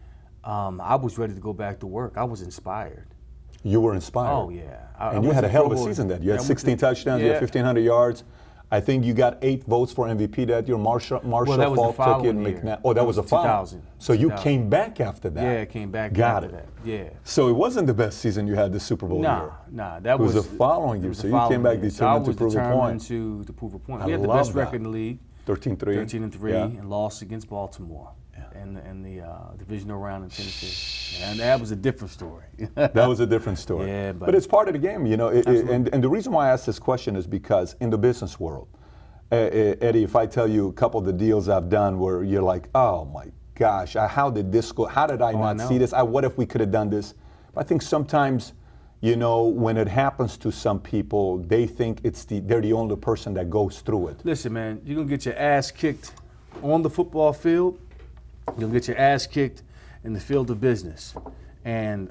I was ready to go back to work. I was inspired. You were inspired? Oh, yeah. And you had a hell of a season then. You had 16 touchdowns, you had 1,500 yards. I think you got 8 votes for MVP that year. Marshall Falk took it. McNabb. Oh, that was a foul. So you came back after that. Yeah, I came back after that. Yeah. So it wasn't the best season you had the Super Bowl year. Nah, that was the following year. So you came back determined to prove a point. To prove a point. We had the best record in the league. 13-3. 13-3, and lost against Baltimore in the divisional round in Tennessee. And that was a different story. That was a different story. Yeah, but it's part of the game, you know. And the reason why I asked this question is because in the business world, Eddie, if I tell you a couple of the deals I've done where you're like, oh my gosh, how did this go? How did I not see this? What if we could have done this? But I think sometimes, you know, when it happens to some people, they think they're the only person that goes through it. Listen, man, you're going to get your ass kicked on the football field. You'll get your ass kicked in the field of business. And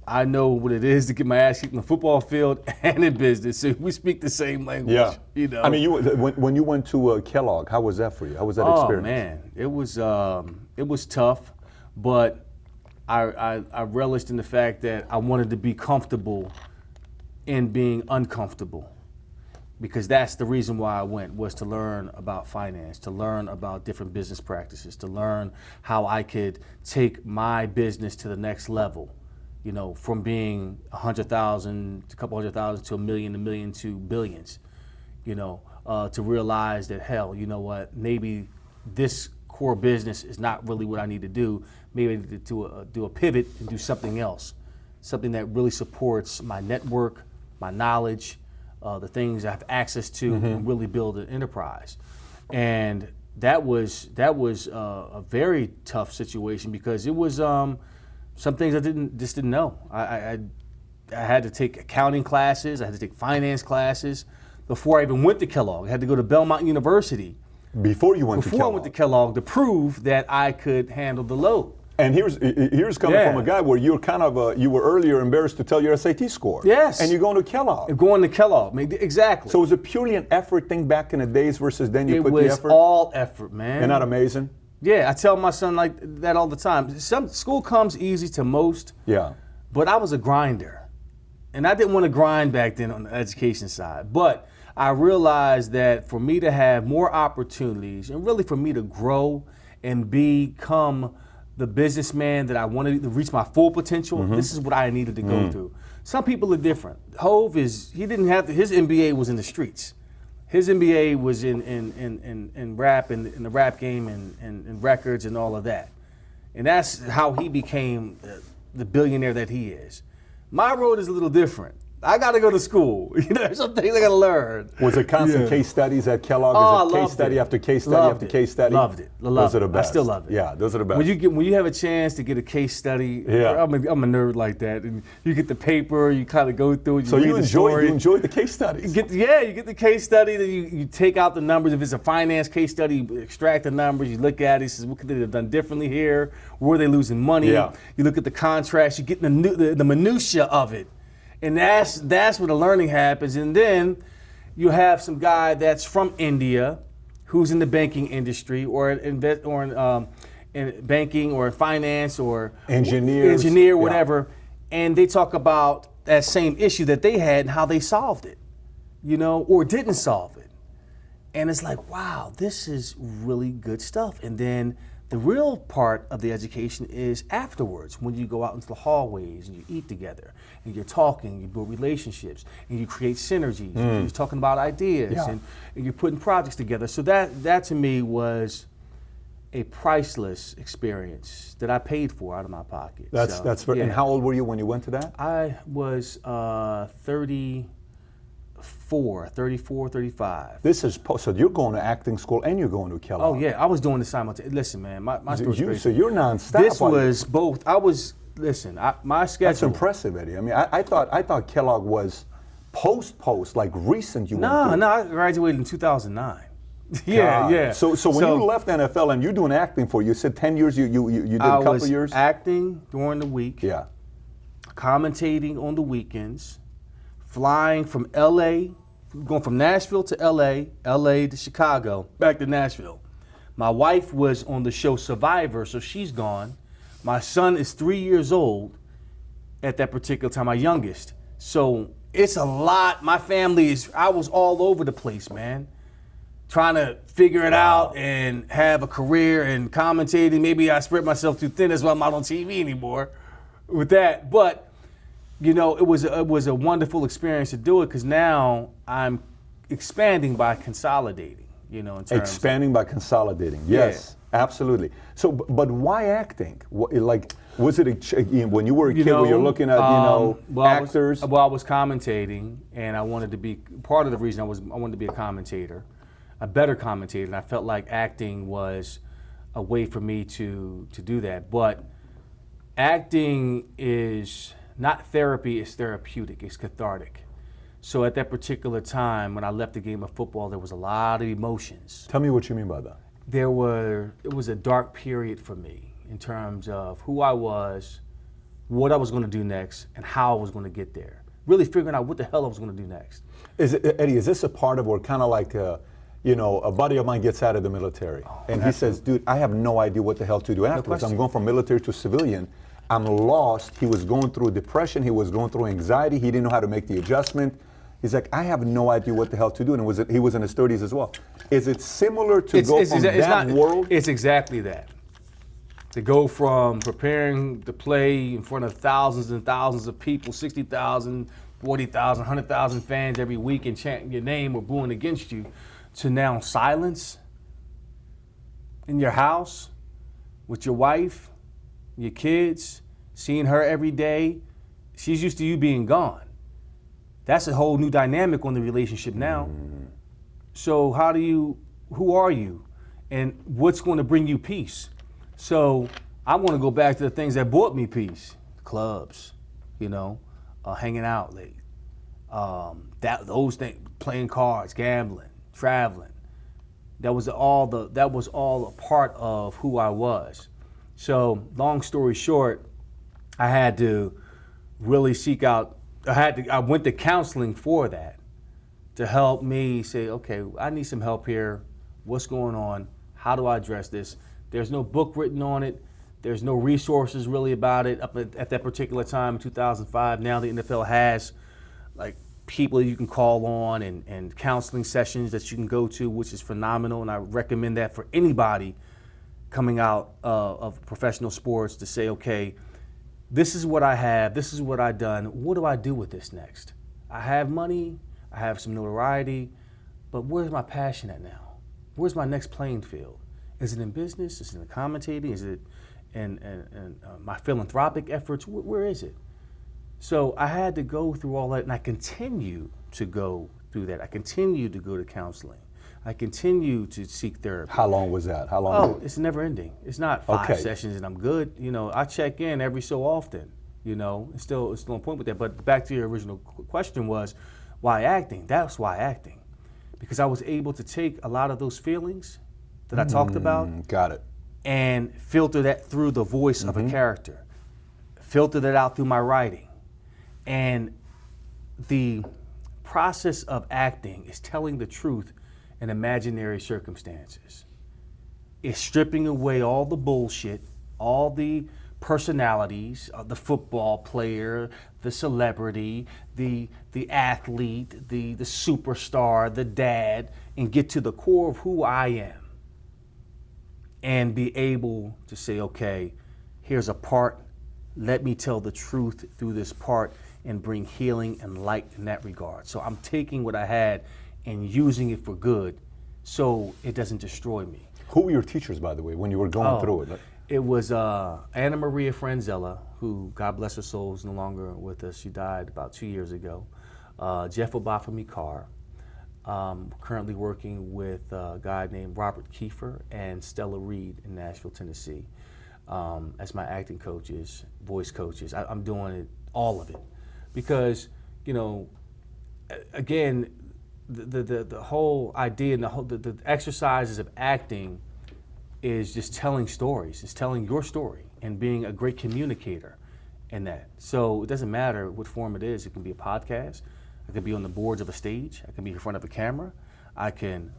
I know what it is to get my ass kicked in the football field and in business. So we speak the same language. Yeah. You know. I mean, when you went to Kellogg, how was that for you? How was that experience? Oh, man. It was tough, but I relished in the fact that I wanted to be comfortable in being uncomfortable. because that's the reason why I went, was to learn about finance, to learn about different business practices, to learn how I could take my business to the next level, you know, from being 100,000 to a couple 100,000 to a million to billions, you know, to realize that, hell, you know what, maybe this core business is not really what I need to do. Maybe I need to do a pivot and do something else, something that really supports my network, my knowledge, the things I have access to, and really build an enterprise. And that was a very tough situation, because it was some things I didn't know. I had to take accounting classes, I had to take finance classes before I even went to Kellogg. I had to go to Belmont University Before I went to Kellogg to prove that I could handle the load. And here's coming from a guy where you're kind of you were earlier embarrassed to tell your SAT score. Yes. And you're going to Kellogg. Going to Kellogg, exactly. So was it purely an effort thing back in the days versus then you put the effort? It was all effort, man. Isn't that amazing? Yeah, I tell my son like that all the time. School comes easy to most. Yeah. But I was a grinder. And I didn't want to grind back then on the education side. But I realized that for me to have more opportunities, and really for me to grow and become the businessman that I wanted to reach my full potential, this is what I needed to go through. Some people are different. Hove his MBA was in the streets. His MBA was in rap, in the rap game, and records and all of that. And that's how he became the billionaire that he is. My road is a little different. I got to go to school. You know, there's some things I got to learn. Was it constant case studies at Kellogg? Oh, Is it case study after case study after case study? Loved it. Those are the best. I still love it. Yeah, those are the best. When you have a chance to get a case study, Yeah. I'm a nerd like that. And you get the paper, you kind of go through it. So you enjoy the case studies. You get the case study, then you take out the numbers. If it's a finance case study, you extract the numbers, you look at it, you say, what could they have done differently here? Where are they losing money? Yeah. You look at the contracts, you get the minutia of it. And that's where the learning happens. And then you have some guy that's from India who's in the banking industry or in banking or in finance or engineer, whatever. Yeah. And they talk about that same issue that they had and how they solved it, you know, or didn't solve it. And it's like, wow, this is really good stuff. And then the real part of the education is afterwards, when you go out into the hallways and you eat together and you're talking, you build relationships and you create synergies. You're talking about ideas and you're putting projects together. So that to me was a priceless experience that I paid for out of my pocket. That's very, and how old were you when you went to that? I was 34, 35. This is so you're going to acting school and you're going to Kellogg. Oh yeah, I was doing the simultaneous. Listen, man, my story's crazy. So you're nonstop. This was both. My schedule. That's impressive, Eddie. I mean, I thought Kellogg was post like recent. No, I graduated in 2009. Yeah. So when you left NFL and you're doing acting you said 10 years. You did a couple of years. Acting during the week. Yeah. Commentating on the weekends. Flying from LA, going from Nashville to LA to Chicago, back to Nashville. My wife was on the show Survivor, so she's gone. My son is 3 years old at that particular time, my youngest. So it's a lot. My family I was all over the place, man. Trying to figure it out and have a career and commentating. Maybe I spread myself too thin, that's why I'm not on TV anymore with that. But you know, it was a wonderful experience to do it, because now I'm expanding by consolidating, you know, in terms expanding by consolidating. Yes, absolutely. So, but why acting? Was it when you were a kid where you're looking at, actors? I was commentating, and I wanted to be, part of the reason I wanted to be a commentator, a better commentator, and I felt like acting was a way for me to do that. But acting is not therapy, it's therapeutic, it's cathartic. So at that particular time, when I left the game of football, there was a lot of emotions. Tell me what you mean by that. It was a dark period for me in terms of who I was, what I was going to do next, and how I was going to get there. Really figuring out what the hell I was going to do next. Eddie, is this a part of where kind of like, a buddy of mine gets out of the military, and he says, dude, I have no idea what the hell to do afterwards. I'm going from military to civilian. I'm lost. He was going through depression. He was going through anxiety. He didn't know how to make the adjustment. He's like, I have no idea what the hell to do. And he was in his 30s as well. Is it similar to that world? It's exactly that. To go from preparing to play in front of thousands and thousands of people, 60,000, 40,000, 100,000 fans every week and chanting your name or booing against you, to now silence in your house with your wife, your kids, seeing her every day. She's used to you being gone. That's a whole new dynamic on the relationship now. So who are you? And what's going to bring you peace? So I want to go back to the things that brought me peace. Clubs, hanging out late. Those things, playing cards, gambling, traveling. That was all a part of who I was. So long story short, I had to really seek out, I went to counseling for that, to help me say, okay, I need some help here. What's going on? How do I address this? There's no book written on it. There's no resources really about it up at that particular time in 2005. Now the NFL has like people you can call on and counseling sessions that you can go to, which is phenomenal. And I recommend that for anybody coming out of professional sports, to say, okay, this is what I have. This is what I've done. What do I do with this next? I have money. I have some notoriety. But where's my passion at now? Where's my next playing field? Is it in business? Is it in commentating? Is it in my philanthropic efforts? Where is it? So I had to go through all that, and I continue to go through that. I continue to go to counseling. I continue to seek therapy. How long was that? How long? Oh, it's never ending. It's not 5 sessions and I'm good. I check in every so often. It's still on point with that. But back to your original question was, why acting? That's why acting. Because I was able to take a lot of those feelings that I talked about. Got it. And filter that through the voice of a character. Filter that out through my writing. And the process of acting is telling the truth in imaginary circumstances. It's stripping away all the bullshit, all the personalities of the football player, the celebrity, the athlete, the superstar, the dad, and get to the core of who I am. And be able to say, okay, here's a part. Let me tell the truth through this part and bring healing and light in that regard. So I'm taking what I had and using it for good so it doesn't destroy me. Who were your teachers, by the way, when you were going through it? It was Anna Maria Franzella, who, God bless her soul, is no longer with us. She died about 2 years ago. Jeff Obafemi Carr. Currently working with a guy named Robert Kiefer and Stella Reed in Nashville, Tennessee, as my acting coaches, voice coaches. I'm doing it, all of it, because again, the whole idea and the exercises of acting is just telling stories. It's telling your story and being a great communicator in that. So it doesn't matter what form it is. It can be a podcast. I can be on the boards of a stage. I can be in front of a camera. I can,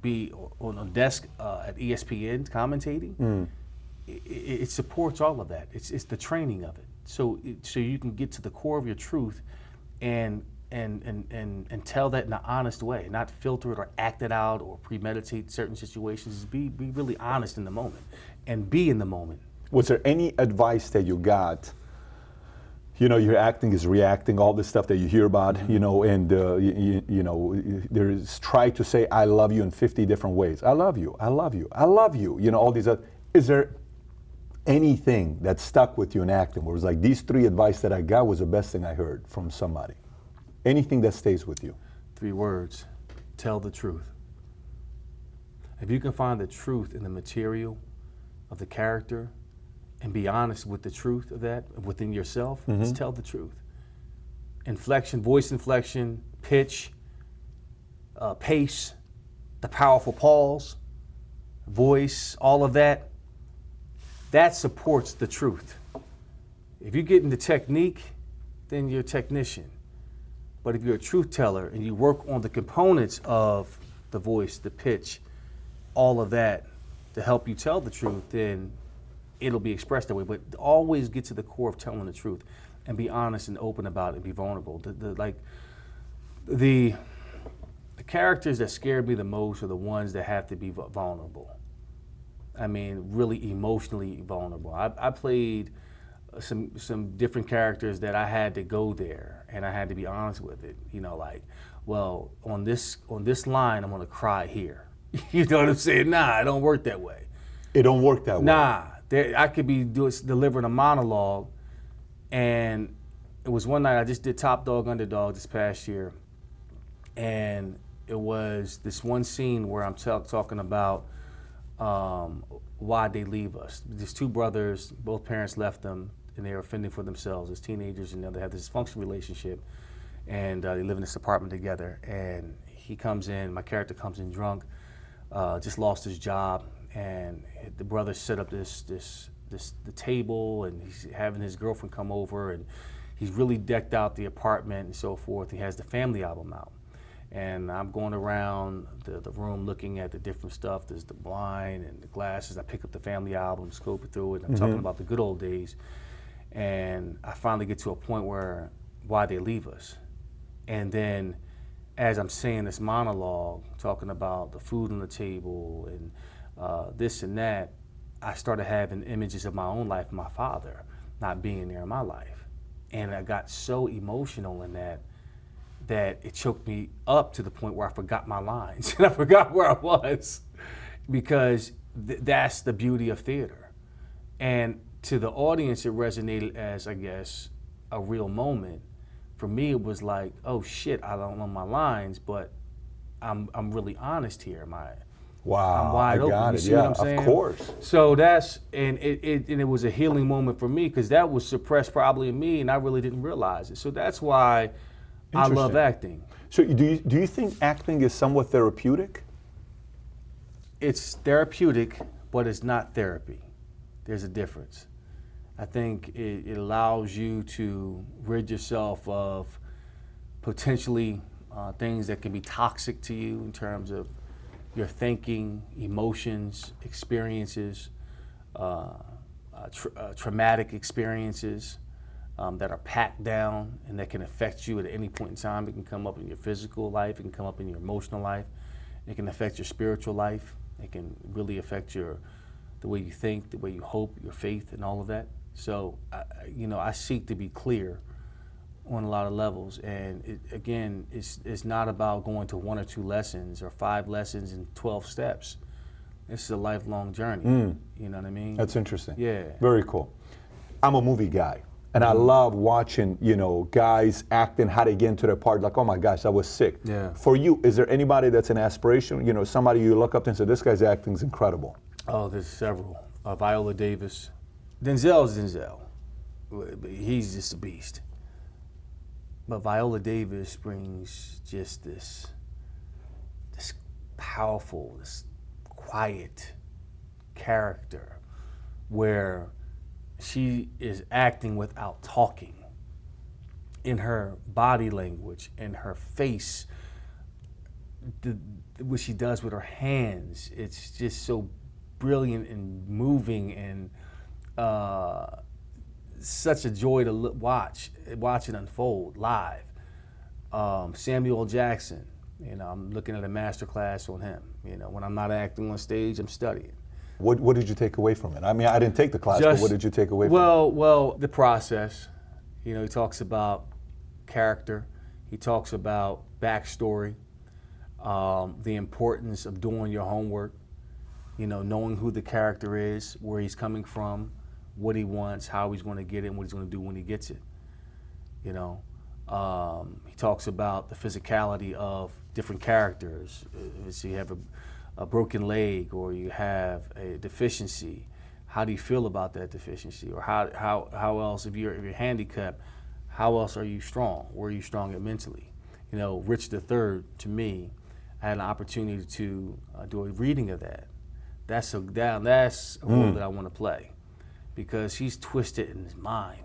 be on a desk at ESPN commentating. It supports all of that. It's the training of it. So you can get to the core of your truth and tell that in an honest way, not filter it or act it out or premeditate certain situations. Be really honest in the moment and be in the moment. Was there any advice that you got? Your acting is reacting, all this stuff that you hear about, and there's try to say, I love you in 50 different ways. I love you, I love you, I love you. All these other, is there anything that stuck with you in acting where it was like, these 3 advice that I got was the best thing I heard from somebody? Anything that stays with you? 3 words: tell the truth. If you can find the truth in the material of the character and be honest with the truth of that within yourself, just tell the truth. Inflection, voice inflection, pitch, pace, the powerful pause, voice, all of that supports the truth. If you get into technique, then you're a technician. But if you're a truth teller and you work on the components of the voice, the pitch, all of that to help you tell the truth, then it'll be expressed that way. But always get to the core of telling the truth. and be honest and open about it and be vulnerable. The characters that scared me the most are the ones that have to be vulnerable. I mean, really emotionally vulnerable. I played some different characters that I had to go there, and I had to be honest with it. You know, like, well, on this line, I'm gonna cry here. You know what I'm saying? Nah, it don't work that way. It don't work that way. Nah, I could be delivering a monologue, and it was one night I just did Top Dog Underdog this past year, and it was this one scene where I'm talking about why they leave us. These two brothers, both parents left them, and they were fending for themselves as teenagers, and they have this dysfunctional relationship, and they live in this apartment together. And he comes in, my character comes in drunk, just lost his job, and the brother set up the table, and he's having his girlfriend come over, and he's really decked out the apartment and so forth. He has the family album out. And I'm going around the room looking at the different stuff. There's the wine and the glasses. I pick up the family album, scope it through it, and I'm talking about the good old days. And I finally get to a point where why they leave us. And then as I'm saying this monologue, talking about the food on the table and this and that, I started having images of my own life, my father not being there in my life. And I got so emotional in that it choked me up to the point where I forgot my lines and I forgot where I was, because that's the beauty of theater. And to the audience, it resonated as, I guess, a real moment. For me, it was like, oh shit, I don't know my lines, but I'm really honest here. Wow, I'm wide I open. got You it. see Yeah, what I'm saying? of course. So it was a healing moment for me, because that was suppressed probably in me, and I really didn't realize it. So that's why I love acting. So do you think acting is somewhat therapeutic? It's therapeutic, but it's not therapy. There's a difference. I think it allows you to rid yourself of potentially things that can be toxic to you in terms of your thinking, emotions, experiences, traumatic experiences that are packed down and that can affect you at any point in time. It can come up in your physical life, it can come up in your emotional life, it can affect your spiritual life, it can really affect the way you think, the way you hope, your faith, and all of that. So, I seek to be clear on a lot of levels, and it's not about going to 1 or 2 lessons or 5 lessons and 12 steps. This is a lifelong journey. You know what I mean? That's interesting. Yeah. Very cool. I'm a movie guy, and I love watching, guys acting, how they get into their part. Like, oh my gosh, I was sick. Yeah. For you, is there anybody that's an aspiration? Somebody you look up to and say, this guy's acting is incredible? Oh, there's several. Viola Davis. Denzel's Denzel. He's just a beast. But Viola Davis brings just this powerful, this quiet character where she is acting without talking. In her body language, in her face, what she does with her hands, it's just so brilliant and moving, and such a joy to watch it unfold live. Samuel L. Jackson, I'm looking at a master class on him. When I'm not acting on stage, I'm studying. What did you take away from it? I mean, I didn't take the class, but what did you take away from it? Well, the process. He talks about character. He talks about backstory, the importance of doing your homework, knowing who the character is, where he's coming from, what he wants, how he's going to get it, and what he's going to do when he gets it. He talks about the physicality of different characters. So you have a broken leg, or you have a deficiency. How do you feel about that deficiency? Or how else, if you're handicapped, how else are you strong? Where are you strong at mentally? Rich III, to me, I had an opportunity to do a reading of that. That's a role that I want to play, because he's twisted in his mind.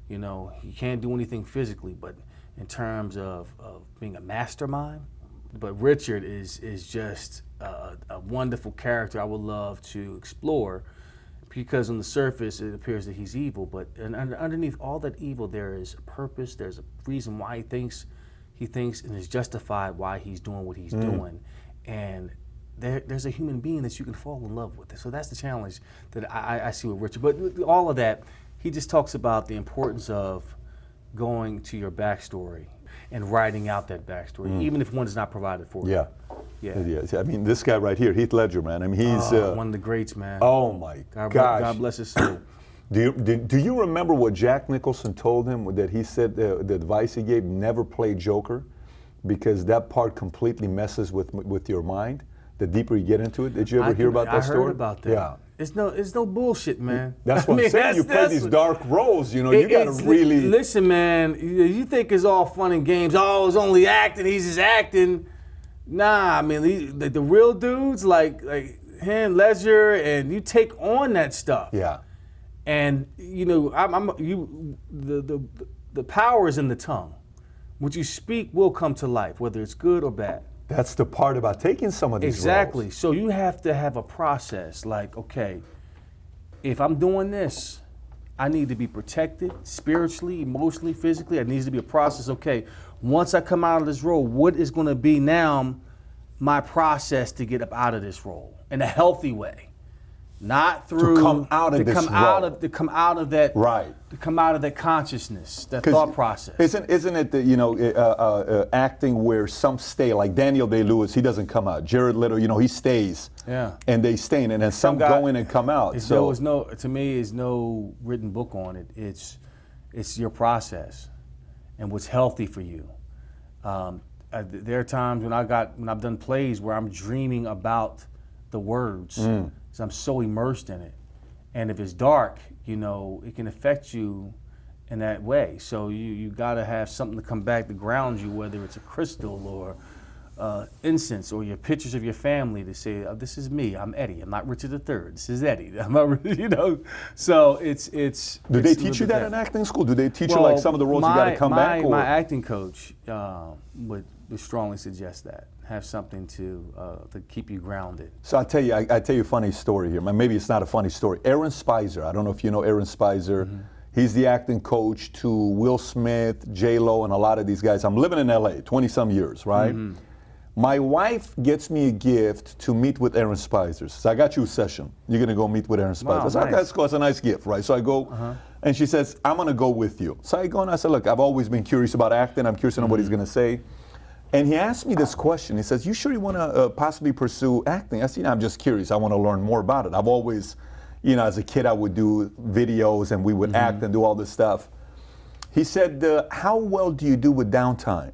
He can't do anything physically, but in terms of being a mastermind. But Richard is just a wonderful character I would love to explore, because on the surface it appears that he's evil, but underneath all that evil there is a purpose. There's a reason why he thinks and is justified why he's doing what he's doing, and there's a human being that you can fall in love with. So that's the challenge that I see with Richard. But with all of that, he just talks about the importance of going to your backstory and writing out that backstory, even if one is not provided for you. Yeah. I mean, this guy right here, Heath Ledger, man. I mean, he's one of the greats, man. Oh my gosh. God bless his soul. Do you remember what Jack Nicholson told him, that he said the advice he gave, never play Joker, because that part completely messes with your mind the deeper you get into it? Did you ever hear about that story? I heard about that. Yeah. It's no bullshit, man. That's what I'm saying. You play these dark roles, you know, you got to really... Listen, man, you think it's all fun and games. Oh, it's only acting, he's just acting. Nah, I mean, the real dudes like him, Ledger, and you take on that stuff. Yeah. And, you know, the power is in the tongue. What you speak will come to life, whether it's good or bad. That's the part about taking some of these Exactly. roles. So you have to have a process. Like, okay, if I'm doing this, I need to be protected spiritually, emotionally, physically. It needs to be a process. Okay, once I come out of this role, what is going to be now my process to get up out of this role in a healthy way? Not through to come out of this role. To come out of that. Right. To come out of that consciousness, that thought process. Isn't it the, acting where some stay, like Daniel Day-Lewis, he doesn't come out. Jared Leto, he stays. Yeah. And they stay in, and then some go in and come out. To me, there's no written book on it. It's your process, and what's healthy for you. There are times when I've done plays where I'm dreaming about the words, because I'm so immersed in it. And if it's dark, it can affect you in that way. So you got to have something to come back to ground you, whether it's a crystal or incense or your pictures of your family to say, oh, this is me. I'm Eddie. I'm not Richard III. This is Eddie. I'm not, So it's. Do they teach you that in acting school? Do they teach you like some of the roles you got to come back? Or? My acting coach would strongly suggest that. Have something to keep you grounded. So I tell you a funny story here. Maybe it's not a funny story. Aaron Spicer. I don't know if you know Aaron Spicer. Mm-hmm. He's the acting coach to Will Smith, J-Lo, and a lot of these guys. I'm living in LA, 20-some years, right? Mm-hmm. My wife gets me a gift to meet with Aaron Spicer. So I got you a session. You're going to go meet with Aaron Spicer. Wow, so nice. That's a nice gift, right? So I go, and she says, I'm going to go with you. So I go and I said, look, I've always been curious about acting. I'm curious to know what he's going to say. And he asked me this question. He says, you sure you want to possibly pursue acting? I said, I'm just curious. I want to learn more about it. I've always, as a kid, I would do videos and we would act and do all this stuff. He said, how well do you do with downtime?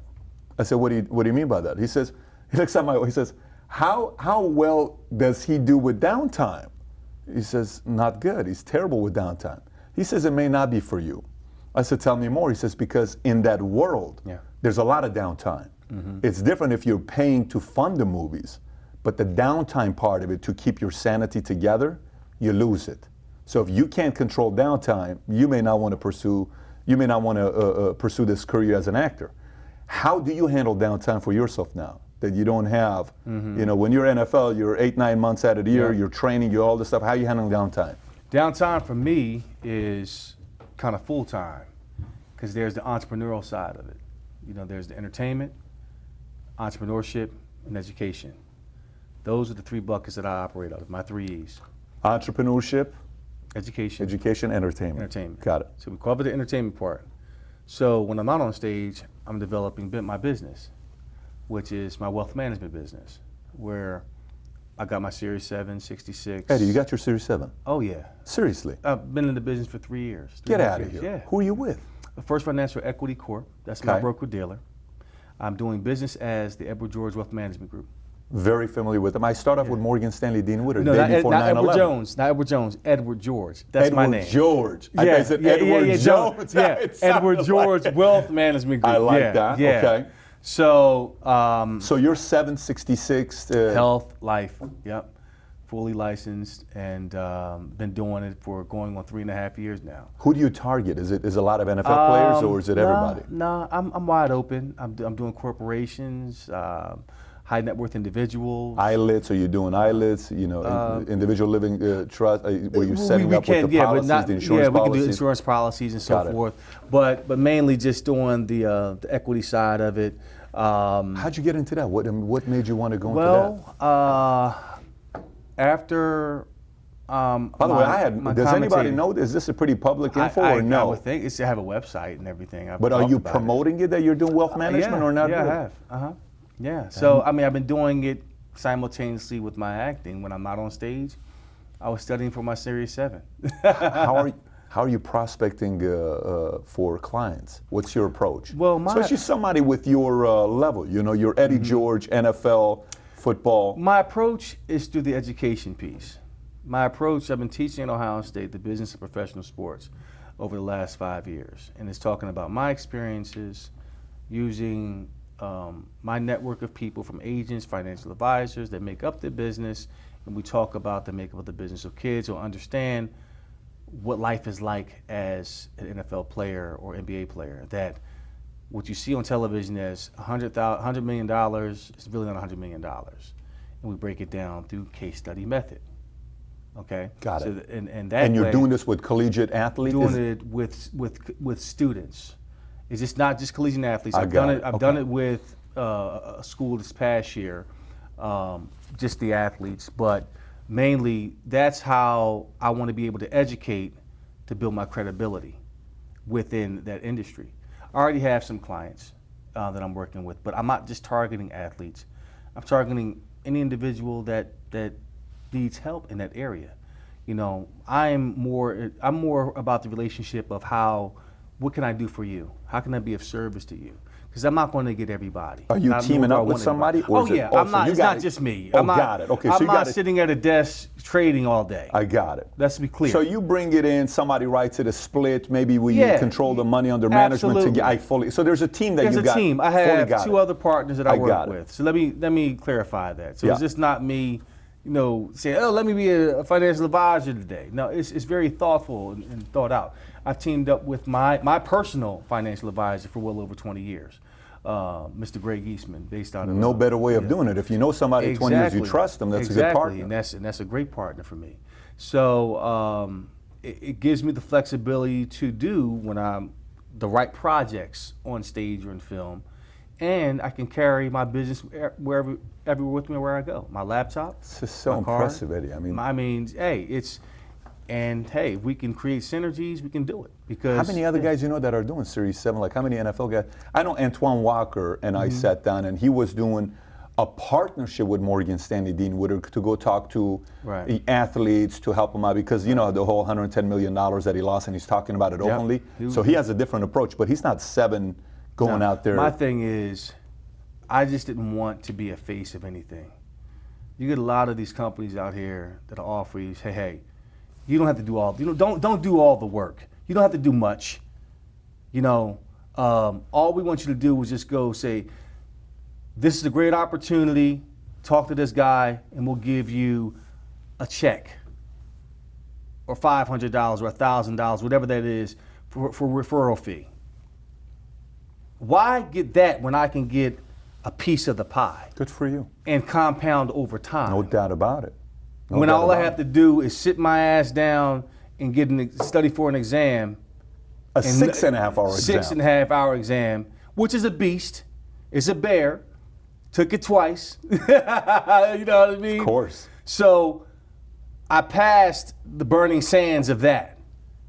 I said, what do you mean by that? He says, he looks at my wife, he says, how well does he do with downtime? He says, not good. He's terrible with downtime. He says, it may not be for you. I said, tell me more. He says, because in that world, there's a lot of downtime. It's different if you're paying to fund the movies, but the downtime part of it, to keep your sanity together, you lose it. So if you can't control downtime, you may not want to pursue this career as an actor. How do you handle downtime for yourself now that you don't have? When you're NFL, you're 8-9 months out of the year, you're training, you're all this stuff. How are you handling downtime? Downtime for me is kind of full time, because there's the entrepreneurial side of it. There's the entertainment, entrepreneurship, and education. Those are the three buckets that I operate out of, my 3 E's. Entrepreneurship, education, entertainment. Got it. So we cover the entertainment part. So when I'm not on stage, I'm developing my business, which is my wealth management business, where I got my Series 7, 66. Eddie, you got your Series 7? Oh, yeah. Seriously? I've been in the business for 3 years. Get out of here. Yeah. Who are you with? The First Financial Equity Corp. That's my broker-dealer. I'm doing business as the Edward George Wealth Management Group. Very familiar with them. I start off with Morgan Stanley Dean Witter, no, day before 9/11. Edward Jones, not Edward Jones, Edward George. That's my name. Edward George. I thought you said Edward Jones. Yeah, Edward George Wealth Management Group. I like that. Yeah. Okay. So, so you're 766. Health, life. Yep. Fully licensed, and been doing it for going on 3.5 years now. Who do you target? Is it a lot of NFL players, or is it everybody? No, I'm wide open. I'm doing corporations. high net worth individuals. Eyelets, are you doing eyelets? You know, individual living trust, where you're setting up with the policies, the insurance policies? We can do insurance policies and so forth. But mainly just doing the equity side of it. How'd you get into that? What made you want to go into that? Well, after. By the way, does anybody know? Is this a pretty public info or no? I would think I have a website and everything. But are you promoting it that you're doing wealth management or not? Yeah, I have. Yeah. So I mean, I've been doing it simultaneously with my acting. When I'm not on stage, I was studying for my Series 7. How are you prospecting for clients? What's your approach? Well, especially somebody with your level. You know, your Eddie George, NFL, football. My approach is through the education piece. My approach, I've been teaching at Ohio State the business of professional sports over the last 5 years. And it's talking about my experiences using my network of people from agents, financial advisors that make up the business. And we talk about the makeup of the business so kids will understand what life is like as an NFL player or NBA player. That what you see on television as $100 million is really not $100 million. And we break it down through case study method. Okay. Got it. And you're doing this with collegiate athletes? Doing it with students. It's just not just collegiate athletes. I've done it with a school this past year, just the athletes, but mainly that's how I want to be able to educate to build my credibility within that industry. I already have some clients that I'm working with, but I'm not just targeting athletes. I'm targeting any individual that needs help in that area. You know, I'm more about the relationship of what can I do for you? How can I be of service to you? Because I'm not going to get everybody. Are you teaming up with somebody? Or I'm not. It's not just me. Got it. Okay, so I'm not sitting at a desk trading all day. I got it. Let's be clear. So you bring it in, somebody writes it a split, maybe you control the money under management. So there's a team that you got. There's a team. I have two other partners that I work with. So let me clarify that. So it's just not me, saying, oh, let me be a financial advisor today. No, it's very thoughtful and thought out. I've teamed up with my personal financial advisor for well over 20 years, Mr. Greg Eastman, based out of no better way of doing it. If you know somebody 20 years, you trust them. That's a good partner. And that's a great partner for me. So it gives me the flexibility to do when I'm the right projects on stage or in film, and I can carry my business everywhere with me where I go. My laptop. It's just so impressive, Eddie. Hey, if we can create synergies, we can do it. Because how many other guys you know that are doing Series 7? Like how many NFL guys? I know Antoine Walker and I sat down and he was doing a partnership with Morgan Stanley Dean Woodard to go talk to the athletes to help them out because, the whole $110 million that he lost and he's talking about it openly. So he has a different approach, but he's not going out there. My thing is, I just didn't want to be a face of anything. You get a lot of these companies out here that offer you, hey, you don't have to do don't do all the work. You don't have to do much. All we want you to do is just go say, this is a great opportunity, talk to this guy, and we'll give you a check or $500 or $1,000, whatever that is, for referral fee. Why get that when I can get a piece of the pie? Good for you. And compound over time. No doubt about it. When all I have to do is sit my ass down and study for an exam. A 6.5 hour exam. 6.5 hour exam, which is a beast. It's a bear. Took it twice. You know what I mean? Of course. So I passed the burning sands of that.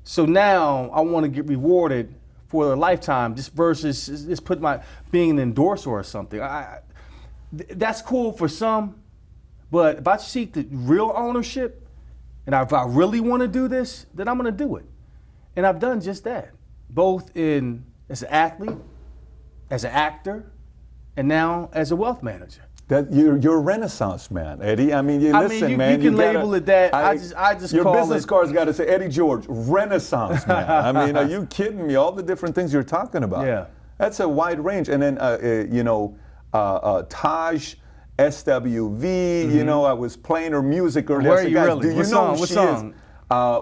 So now I want to get rewarded for a lifetime just versus just being an endorser or something. That's cool for some. But if I seek the real ownership, and if I really want to do this, then I'm going to do it. And I've done just that, both as an athlete, as an actor, and now as a wealth manager. That you're a Renaissance man, Eddie. I mean, listen, man. You can label it that. I just your call business card's got to say Eddie George, Renaissance man. I mean, are you kidding me? All the different things you're talking about. Yeah. That's a wide range. And then, Taj. SWV, I was playing her music earlier. Where are you really? Do you know who she is?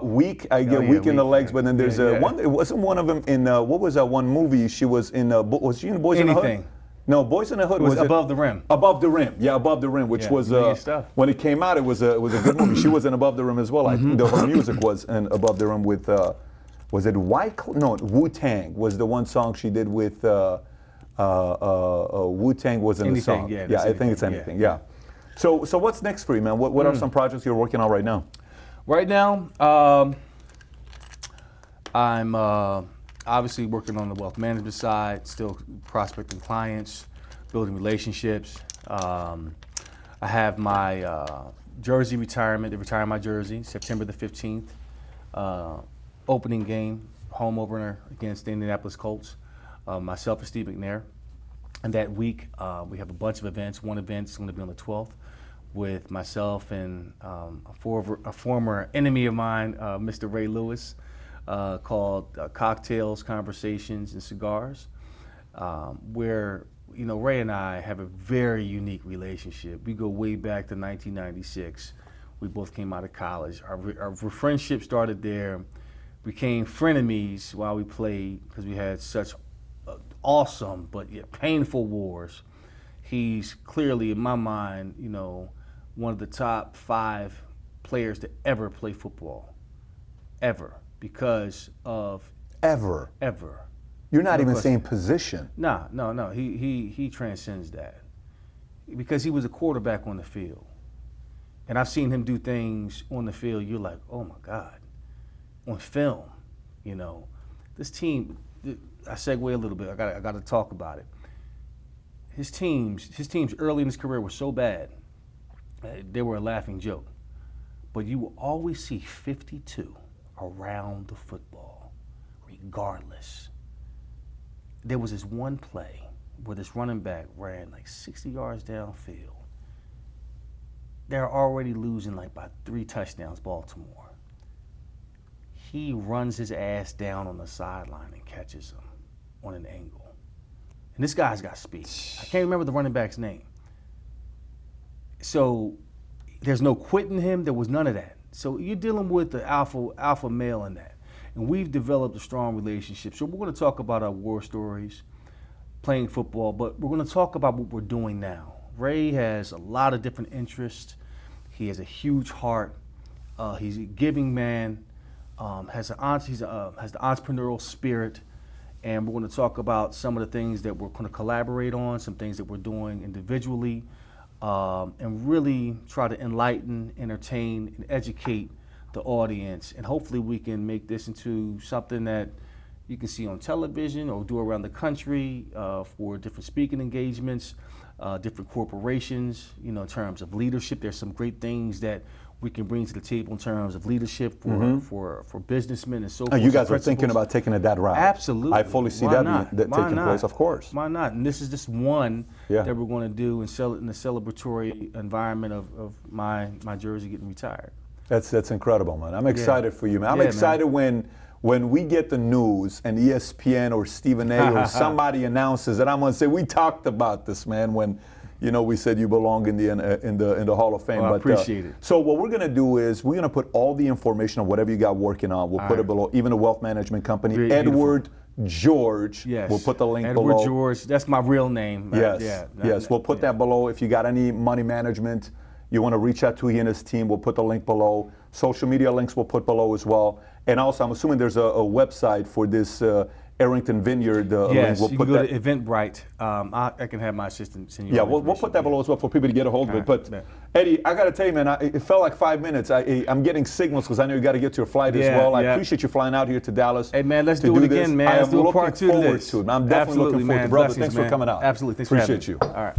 Weak. I get weak in the legs, but then there's one. It wasn't one of them in what was that one movie? She was in. Was she in Boys in the Hood? No, Boys in the Hood It was Above the Rim. Above the Rim, yeah, Above the Rim, which Yeah, was brilliant stuff. when it came out, it was a good movie. She was in Above the Rim as well. I think her music was in Above the Rim with was it No, Wu-Tang was the one song she did with Wu-Tang was in the song. Yeah, I think it's Anything. Yeah. So what's next for you, man? What are some projects you're working on right now? Right now, I'm obviously working on the wealth management side, still prospecting clients, building relationships. I have my jersey retirement, to retire my jersey, September the 15th. Opening game, home opener against the Indianapolis Colts. Myself and Steve McNair. And that week, we have a bunch of events. One event is going to be on the 12th with myself and a former enemy of mine, Mr. Ray Lewis, called Cocktails, Conversations, and Cigars, where Ray and I have a very unique relationship. We go way back to 1996. We both came out of college. Our friendship started there. Became frenemies while we played because we had such awesome but yet painful wars. He's clearly, in my mind, one of the top 5 players to ever play football, ever, because of Ever. You're not even saying position. No. He transcends that because he was a quarterback on the field, and I've seen him do things on the field. You're like, oh my God. On film, this team. I segue a little bit. I got to talk about it. His teams early in his career were so bad, they were a laughing joke. But you will always see 52 around the football, regardless. There was this one play where this running back ran like 60 yards downfield. They're already losing like by 3 touchdowns, Baltimore. He runs his ass down on the sideline and catches him on an angle. And this guy's got speed. I can't remember the running back's name. So there's no quitting him. There was none of that. So you're dealing with the alpha male in that. And we've developed a strong relationship. So we're going to talk about our war stories, playing football, but we're going to talk about what we're doing now. Ray has a lot of different interests. He has a huge heart. He's a giving man. Has the entrepreneurial spirit, and we're going to talk about some of the things that we're going to collaborate on, some things that we're doing individually, and really try to enlighten, entertain, and educate the audience. And hopefully we can make this into something that you can see on television or do around the country for different speaking engagements, different corporations, in terms of leadership. There's some great things that we can bring to the table in terms of leadership for businessmen and so forth. You guys are thinking about taking it that route. Absolutely. I fully see that taking place, of course. Why not? And this is just one that we're going to do in the celebratory environment of my jersey getting retired. That's incredible, man. I'm excited for you, man. I'm excited when we get the news and ESPN or Stephen A. or somebody announces it. I'm going to say, we talked about this, man, when we said you belong in the Hall of Fame. I appreciate it. So what we're going to do is we're going to put all the information on whatever you got working on. We'll put it below, even the wealth management company, Edward George. Yes. We'll put the link Edward below. Edward George, that's my real name. Yes. We'll put that below. If you got any money management, you want to reach out to he and his team, we'll put the link below. Social media links we'll put below as well. And also, I'm assuming there's a website for this Arrington Vineyard. Yes, link. You can go to Eventbrite. I can have my assistant send you. Yeah, we'll put that below as well for people to get a hold of it. But Eddie, I got to tell you, man, it felt like 5 minutes. I'm getting signals because I know you got to get to your flight as well. I appreciate you flying out here to Dallas. Hey, man, let's do it again, man. Let's do a part 2 to this. I'm definitely looking forward to it. Brother, thanks for coming out. Absolutely. Thanks for having me. Appreciate you. All right.